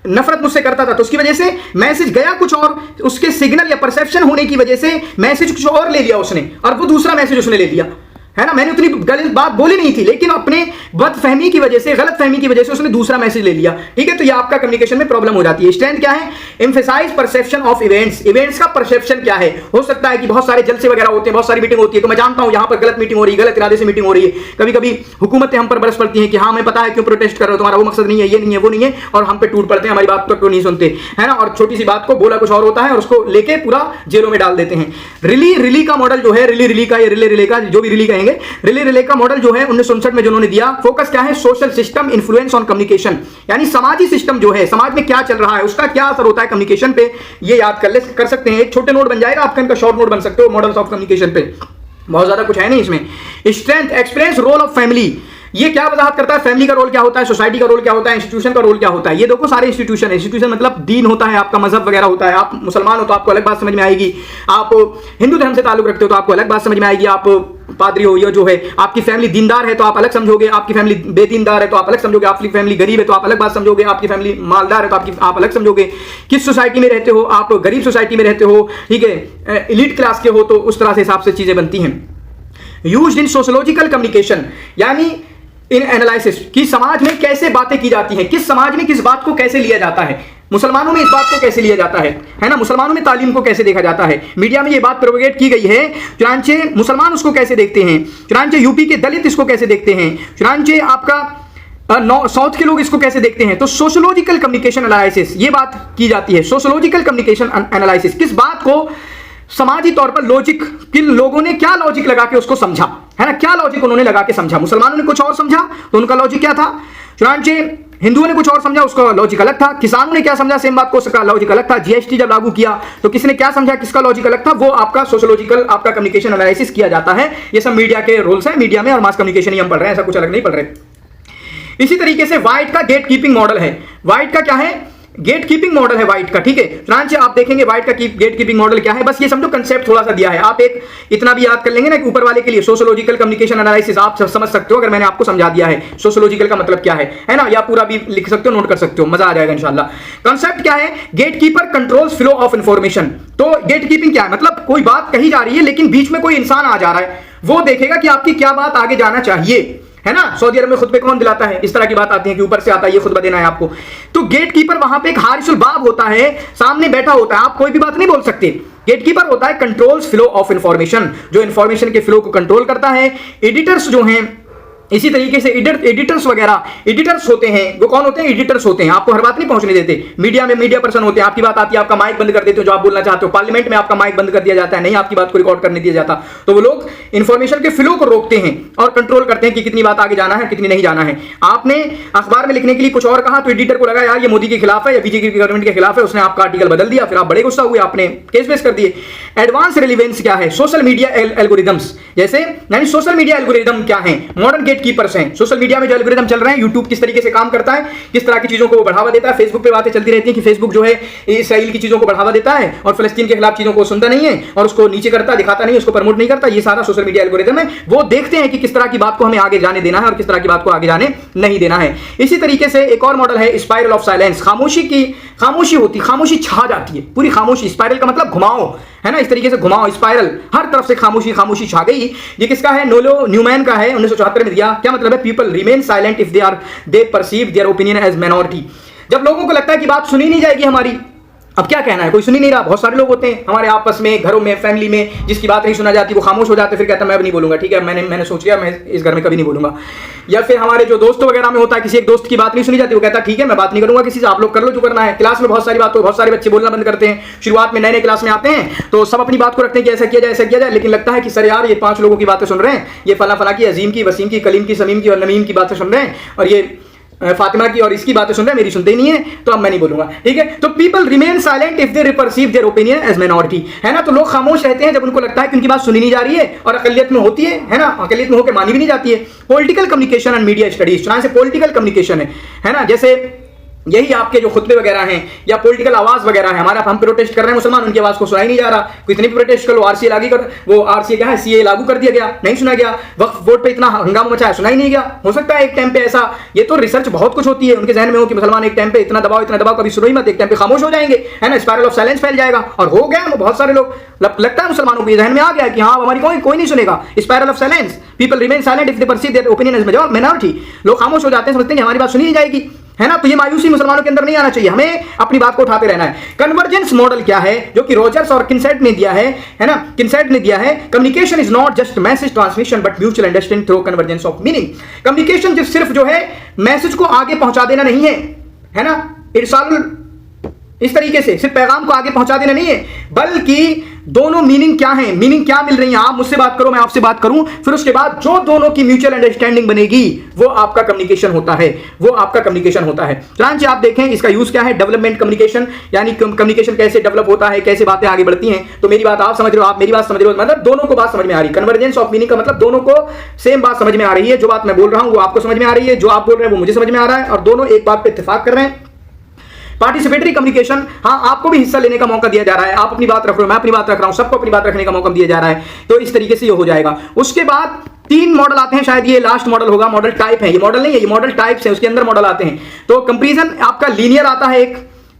नफरत मुझसे करता था, तो उसकी वजह से मैसेज गया कुछ और, उसके सिग्नल या परसेप्शन होने की वजह से मैसेज कुछ और ले लिया उसने, और वो दूसरा मैसेज उसने ले लिया, है ना, मैंने उतनी गलत बात बोली नहीं थी, लेकिन अपने बदफहमी की वजह से, गलतफहमी की वजह से उसने दूसरा मैसेज ले लिया, ठीक है। तो ये आपका कम्युनिकेशन में प्रॉब्लम हो जाती है। स्ट्रेंथ क्या है, emphasise perception of events, events का परसेप्शन क्या है, हो सकता है कि बहुत सारे जलसे वगैरह होते हैं, बहुत सारी मीटिंग होती है, तो मैं जानता हूं यहां पर गलत मीटिंग हो रही है, गलत इरादे से मीटिंग हो रही है, कभी कभी हुकूमतें हम पर बरस पड़ती हैं कि हाँ हमें पता है क्यों प्रोटेस्ट कर रहे हो, तुम्हारा वो मकसद नहीं है, ये नहीं है, वो नहीं है, और हम पे टूट पड़ते हैं, हमारी बात तो क्यों नहीं सुनते, है ना, और छोटी सी बात को बोला कुछ और होता है और उसको लेके पूरा जेलों में डाल देते हैं। रिली का मॉडल जो है, रिली का, ये रिले का, जो भी रिली कहेंगे, रिले का मॉडल जो है 1959 में जो उन्होंने दिया, फोकस क्या है, social system influence on communication, यानी समाजी सिस्टम जो है, समाज में क्या चल रहा है, उसका क्या असर होता है कम्युनिकेशन पे, ये याद कर सकते हैं, एक छोटे नोट बन जाएगा आपका, इनका शॉर्ट नोट बन सकते हो मॉडल्स ऑफ कम्युनिकेशन पे, बहुत ज्यादा कुछ है नहीं इसमें। Strength, experience, role of family, ये क्या वजाहत करता है, फैमिली का रोल क्या होता है, सोसाइटी का रोल क्या होता है, इंस्टीट्यूशन का रोल क्या होता है, ये देखो सारे इंस्टीट्यूशन मतलब दीन होता है आपका, मजहब वगैरह होता है, आप मुसलमान हो तो आपको अलग बात समझ में आएगी, आप हिंदू धर्म से ताल्लुक रखते हो तो आपको अलग बात समझ में आएगी, आप पादरी हो, ये जो है आपकी फैमिली दीनदार है तो आप अलग समझोगे, आपकी फैमिली बेदीनदार है तो आप अलग समझोगे, आपकी फैमिली गरीब है तो आप अलग बात समझोगे, आपकी फैमिली मालदार है तो आप अलग समझोगे, किस सोसाइटी में रहते हो, आप गरीब सोसाइटी में रहते हो, ठीक है, एलीट क्लास के हो, तो उस तरह से हिसाब से चीजें बनती हैं। यूज्ड इन सोशियोलॉजिकल कम्युनिकेशन, यानी इन एनालिसिस कि समाज में कैसे बातें की जाती हैं, किस समाज में किस बात को कैसे लिया जाता है, मुसलमानों में इस बात को कैसे लिया जाता है ना, मुसलमानों में तालीम को कैसे देखा जाता है, मीडिया में ये बात प्रोपेगेट की गई है, चुनांचे मुसलमान उसको कैसे देखते हैं, चुनांचे यूपी के दलित इसको कैसे देखते हैं, चुनांचे आपका साउथ के लोग इसको कैसे देखते हैं। तो सोशियोलॉजिकल कम्युनिकेशन एनालिसिस ये बात की जाती है, सोशियोलॉजिकल कम्युनिकेशन एनालिसिस, किस बात को समाजी तौर पर लॉजिक, किन लोगों ने क्या लॉजिक लगा के उसको समझा, है ना, क्या लॉजिक उन्होंने लगा के समझा, मुसलमानों ने कुछ और समझा तो उनका लॉजिक क्या था, चुनांचे हिंदुओं ने कुछ और समझा उसका लॉजिक अलग था, किसानों ने क्या समझा सेम बात को उसका लॉजिक अलग था, जीएसटी जब लागू किया तो किसने क्या समझा किसका लॉजिक अलग था, वो आपका सोशियोलॉजिकल आपका कम्युनिकेशन एनालिसिस किया जाता है। ये सब मीडिया के रोल्स हैं, मीडिया में और मास कम्युनिकेशन ही हम पढ़ रहे हैं, ऐसा कुछ अलग नहीं पढ़ रहे। इसी तरीके से वाइट का गेट कीपिंग मॉडल है, वाइट का क्या है, गेट कीपिंग मॉडल है व्हाइट का, ठीक है। चुनांचे आप देखेंगे व्हाइट का गेट कीपिंग मॉडल क्या है, बस ये समझो कंसेप्ट थोड़ा सा दिया है। आप एक इतना भी याद कर लेंगे ना कि ऊपर वाले के लिए सोशियोलॉजिकल कम्युनिकेशन एनालिसिस आप समझ सकते हो अगर मैंने आपको समझा दिया है सोशियोलॉजिकल का मतलब क्या है ना, या पूरा भी लिख सकते हो, नोट कर सकते हो, मजा आ जाएगा इंशाल्लाह। कंसेप्ट क्या है, gatekeeper controls flow of information. तो गेट कीपिंग क्या है, मतलब कोई बात कही जा रही है लेकिन बीच में कोई इंसान आ जा रहा है, वो देखेगा कि आपकी क्या बात आगे जाना चाहिए, है ना। सऊदी अरब में खुतबे कौन दिलाता है, इस तरह की बात आती है कि ऊपर से आता है ये खुतबा देना है आपको, तो गेट कीपर वहां पे एक हारिसुल बाब होता है, सामने बैठा होता है, आप कोई भी बात नहीं बोल सकते। गेट कीपर होता है कंट्रोल्स फ्लो ऑफ इंफॉर्मेशन, जो इंफॉर्मेशन के फ्लो को कंट्रोल करता है। एडिटर्स जो हैं, इसी तरीके से एडिटर्स वगैरह, एडिटर्स होते हैं, वो कौन होते हैं, एडिटर्स होते हैं, आपको हर बात नहीं पहुंचने देते। मीडिया में मीडिया पर्सन होते हैं, आपकी बात आती है आपका माइक बंद कर देते हो जो आप बोलना चाहते हो, पार्लियामेंट में आपका माइक बंद कर दिया जाता है, नहीं आपकी बात को रिकॉर्ड करने दिया जाता, तो वो लोग इंफॉर्मेशन के फ्लो को रोकते हैं और कंट्रोल करते हैं कि कितनी बात आगे जाना है, कितनी नहीं जाना है। आपने अखबार में लिखने के लिए कुछ और कहा तो एडिटर को लगा यार ये मोदी के खिलाफ है या बीजेपी की गवर्नमेंट के खिलाफ है, उसने आपका आर्टिकल बदल दिया, फिर आप बड़े गुस्सा हुए, आपने केस बेस कर दिए। एडवांस रिलेवेंस क्या है, सोशल मीडिया एल्गोरिदम्स, जैसे यानी सोशल मीडिया एल्गोरिदम क्या है, मॉडर्न गेट कीपर्स हैं। सोशल मीडिया में जो एल्गोरिदम चल रहे हैं, यूट्यूब किस तरीके से काम करता है, किस तरह की चीजों को बढ़ावा देता है, फेसबुक पे बातें चलती रहती हैं कि फेसबुक जो है इसराइल की चीजों को बढ़ावा देता है और फिलिस्तीन के खिलाफ चीजों को सुनता नहीं है और उसको नीचे करता, दिखाता नहीं, उसको प्रमोट नहीं करता, ये सारा सोशल मीडिया एल्गोरिदम है। वो देखते हैं कि किस तरह की बात को हमें आगे जाने देना है और किस तरह की बात को आगे जाने नहीं देना है। इसी तरीके से एक और मॉडल है स्पाइरल ऑफ साइलेंस, खामोशी होती, खामोशी छा जाती है, पूरी खामोशी, स्पाइरल का मतलब घुमाओ, है ना, इस तरीके से घुमाओ, स्पाइरल, हर तरफ से खामोशी छा गई। ये किसका है, नोलो न्यूमैन का है, 1974 में दिया। क्या मतलब है, people remain silent if they perceive their opinion as minority. जब लोगों को लगता है कि बात सुनी नहीं जाएगी हमारी, अब क्या कहना है, कोई सुनी नहीं रहा। बहुत सारे लोग होते हैं हमारे आपस में, घरों में, फैमिली में, जिसकी बात नहीं सुना जाती वो खामोश हो जाते, फिर कहता मैं अब नहीं बोलूंगा, ठीक है, मैंने सोच लिया मैं इस घर में कभी नहीं बोलूंगा। या फिर हमारे जो दोस्तों वगैरह में होता है, किसी एक दोस्त की बात नहीं सुनी जाती, वो कहता ठीक है मैं बात नहीं करूंगा किसी से, आप लोग कर लो जो करना है। क्लास में बहुत सारी बात हो, बहुत सारे बच्चे बोलना बंद करते हैं, शुरुआत में नए नए क्लास में आते हैं तो सब अपनी बात को रखते हैं कि ऐसा किया जाए, ऐसा किया जाए, लेकिन लगता है कि सर यार ये 5 लोगों की बातें सुन रहे हैं, ये फला की, अजीम की, वसीम की, कलीम की, समीम की और नमीम की बातें सुन रहे हैं, और ये फातिमा की और इसकी बातें सुन रहे हैं, मेरी सुनते ही नहीं है, तो अब मैं नहीं बोलूंगा, ठीक है। तो people remain silent if they perceive their opinion as minority, है ना। तो लोग खामोश रहते हैं जब उनको लगता है कि उनकी बात सुनी नहीं जा रही है और अकलियत में होती है ना, अकलियत में होकर मानी भी नहीं जाती है। Political communication and media studies, जहां से पॉलिटिकल कम्युनिकेशन है ना, जैसे यही आपके जो खुतबे वगैरह हैं या पॉलिटिकल आवाज वगैरह है, हमारा हम प्रोटेस्ट कर रहे हैं मुसलमान, उनकी आवाज को सुनाई नहीं जा रहा, कितनी भी प्रोटेस्ट कर लो, आरसीए लागू कर, वो आरसीए क्या है, सीए लागू कर दिया गया, नहीं सुना गया, वक्फ बोर्ड पे इतना हंगामा मचाया, सुनाई नहीं गया। हो सकता है एक टाइम पे ऐसा, ये तो रिसर्च बहुत कुछ होती है, उनके जहन में हो कि मुसलमान एक टाइम पे इतना दबाव कभी सुनो ही मत, एक टाइम पे खामोश हो जाएंगे, है ना, स्पाइरल ऑफ साइलेंस फैल जाएगा। और हो गया, बहुत सारे लोग लगता है मुसलमानों के जहन में आ गया कि हाँ हमारी कोई नहीं सुनेगा, spiral of silence, people remain silent if they perceive their opinion as minority, लोग खामोश हो जाते हैं, समझते हैं कि हमारी बात सुनी नहीं जाएगी, है ना। तो ये मायूसी मुसलमानों के अंदर नहीं आना चाहिए, हमें अपनी बात को उठाते रहना है। कन्वर्जेंस मॉडल क्या है, जो कि रोजर्स और किनसेट ने दिया है ना, किनसेट ने दिया है, communication is not just message transmission but mutual understanding through convergence of meaning. Communication सिर्फ जो है मैसेज को आगे पहुंचा देना नहीं है ना, इरसाल इस तरीके से सिर्फ पैगाम को आगे पहुंचा देना नहीं है, बल्कि दोनों मीनिंग क्या है, मीनिंग क्या मिल रही है, आप मुझसे बात करो, मैं आपसे बात करूं, फिर उसके बाद जो दोनों की म्यूचुअल अंडरस्टैंडिंग बनेगी वो आपका कम्युनिकेशन होता है, वो आपका कम्युनिकेशन होता है। चलिए आप देखें इसका यूज क्या है, डेवलपमेंट कम्युनिकेशन, यानी कम्युनिकेशन कैसे डेवलप होता है, कैसे बातें आगे बढ़ती हैं। तो मेरी बात आप समझ रहे हो, आप मेरी बात समझ रहे हो, मतलब दोनों को बात समझ में आ रही है। कन्वर्जेंस ऑफ मीनिंग का मतलब दोनों को सेम बात समझ में आ रही है, जो बात मैं बोल रहा हूं वो आपको समझ में आ रही है, जो आप बोल रहे हैं वो मुझे समझ में आ रहा है, और दोनों एक बात पे इत्तेफाक कर रहे हैं। पार्टिसिपेटरी कम्युनिकेशन, हाँ आपको भी हिस्सा लेने का मौका दिया जा रहा है, आप अपनी बात रख रहे हो, मैं अपनी बात रख रहा हूं, सबको अपनी बात रखने का मौका दिया जा रहा है, तो इस तरीके से ये हो जाएगा। उसके बाद 3 मॉडल आते हैं, शायद ये लास्ट मॉडल होगा, मॉडल टाइप है, ये मॉडल नहीं है, ये मॉडल टाइप्स है, उसके अंदर मॉडल आते हैं। तो कंपैरिजन आपका लीनियर आता है,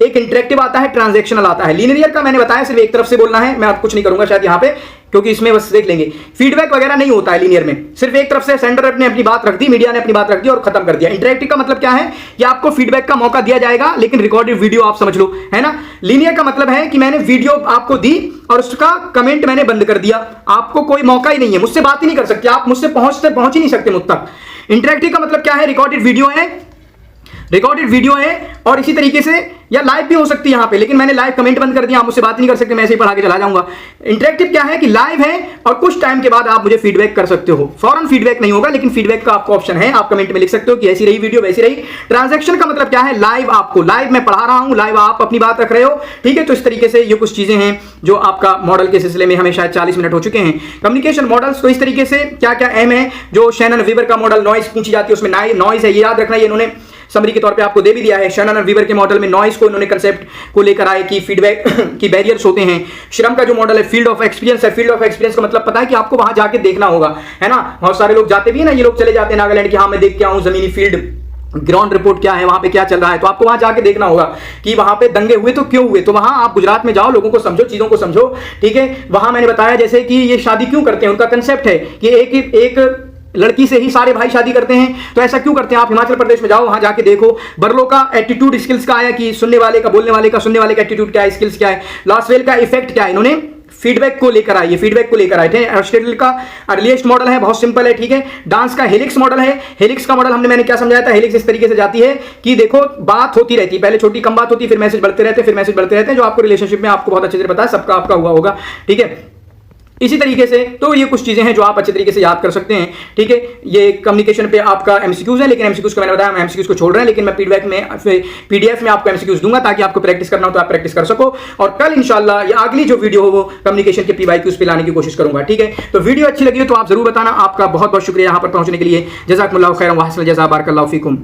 एक इंटरेक्टिव आता है, ट्रांजैक्शनल आता है। लीनियर का मैंने बताया सिर्फ एक तरफ से बोलना है, मैं आप कुछ नहीं करूंगा शायद यहाँ पे, क्योंकि इसमें बस देख लेंगे, फीडबैक वगैरह नहीं होता है लीनियर में, सिर्फ एक तरफ से सेंडर ने अपनी बात रख दी, मीडिया ने अपनी बात रख दी और खत्म कर दिया। इंटरेक्टिव का मतलब क्या है कि आपको फीडबैक का मौका दिया जाएगा, लेकिन रिकॉर्डेड वीडियो आप समझ लो, है ना। लीनियर का मतलब है कि मैंने वीडियो आपको दी और उसका कमेंट मैंने बंद कर दिया, आपको कोई मौका ही नहीं है, मुझसे बात ही नहीं कर सकते, आप मुझसे पहुंच ही नहीं सकते मुझ तक। इंटरेक्टिव का मतलब क्या है, रिकॉर्डेड वीडियो है और इसी तरीके से या लाइव भी हो सकती है यहाँ पे, लेकिन मैंने लाइव कमेंट बंद कर दिया, आप मुझसे बात नहीं कर सकते, मैं ऐसे ही पढ़ा के चला जाऊंगा। इंटरेक्टिव क्या है कि लाइव है और कुछ टाइम के बाद आप मुझे फीडबैक कर सकते हो, फौरन फीडबैक नहीं होगा, लेकिन फीडबैक का आपको ऑप्शन है, आप कमेंट में लिख सकते हो कि ऐसी रही वीडियो, वैसी रही। ट्रांजैक्शन का मतलब क्या है, लाइव आपको, लाइव मैं पढ़ा रहा हूं, लाइव आप अपनी बात रख रहे हो, ठीक है। तो इस तरीके से ये कुछ चीजें हैं जो आपका मॉडल के सिलसिले में, हमें शायद 40 मिनट हो चुके हैं। कम्युनिकेशन मॉडल्स, तो इस तरीके से क्या क्या अहम है, जो शैनन वीवर का मॉडल, नॉइज पूछी जाती है उसमें नॉइज है, ये याद रखना, ये इन्होंने समरी के तौर पे आपको दे भी दिया है। शनन और वीवर के मॉडल में नॉइस को इन्होंने कंसेप्ट को लेकर आए कि फीडबैक की बैरियर्स होते हैं। श्रम का जो मॉडल है फील्ड ऑफ एक्सपीरियंस है। फील्ड ऑफ एक्सपीरियंस का मतलब पता है कि आपको वहां जाके देखना होगा, है ना। बहुत सारे लोग जाते भी है ना, ये लोग चले जाते हैं नागालैंड कि हाँ मैं देख के आऊं जमीनी फील्ड ग्राउंड रिपोर्ट क्या है, वहां पे क्या चल रहा है। तो आपको वहां जाके देखना होगा कि वहां पे दंगे हुए तो क्यों हुए। तो वहां आप गुजरात में जाओ, लोगों को समझो, चीजों को समझो, ठीक है। वहां मैंने बताया जैसे कि ये शादी क्यों करते हैं, उनका कंसेप्ट है कि एक लड़की से ही सारे भाई शादी करते हैं। तो ऐसा क्यों करते हैं? आप हिमाचल प्रदेश में जाओ, वहां जाके देखो। बर्लो का एटीट्यूड स्किल्स का आया कि सुनने वाले का, बोलने वाले का, सुनने वाले का एटीट्यूड क्या है, स्किल्स क्या है। लॉसवेल का इफेक्ट क्या है, इन्होंने फीडबैक को लेकर आए, ये फीडबैक को लेकर आए थे। एरिस्टोटल का अर्लीस्ट मॉडल है, बहुत सिंपल है, ठीक है। डांस का हेलिक्स मॉडल है। हेलिक्स का मॉडल मैंने क्या समझाया था, हेलिक्स इस तरीके से जाती है कि देखो बात होती रहती है, पहले छोटी कम बात होती है, फिर मैसेज बढ़ते रहते हैं, फिर मैसेज बढ़ते रहते हैं, जो आपको रिलेशनशिप में आपको बहुत अच्छे से पता है, सबका आपका हुआ होगा, ठीक है। इसी तरीके से तो ये कुछ चीजें हैं जो आप अच्छे तरीके से याद कर सकते हैं, ठीक है। ये कम्युनिकेशन पे आपका एमसीक्यूज है, लेकिन एमसीक्यूज को मैंने बताया हम एमसीक्यूज को छोड़ रहे हैं, लेकिन मैं फीडबैक में पीडीएफ में आपको एमसीक्यूज दूंगा ताकि आपको प्रैक्टिस करना हो तो आप प्रैक्टिस कर सको। और कल इंशाल्लाह ये अगली जो वीडियो हो वो कम्युनिकेशन के पीवाईक्यूज पे लाने की कोशिश करूंगा, ठीक है। तो वीडियो अच्छी लगी हो तो आप जरूर बताना। आपका बहुत बहुत शुक्रिया यहाँ पर पहुंचने के लिए। जज़ाकुमुल्लाहु खैरन व हसन जज़ा, बारकल्लाहु फीकुम।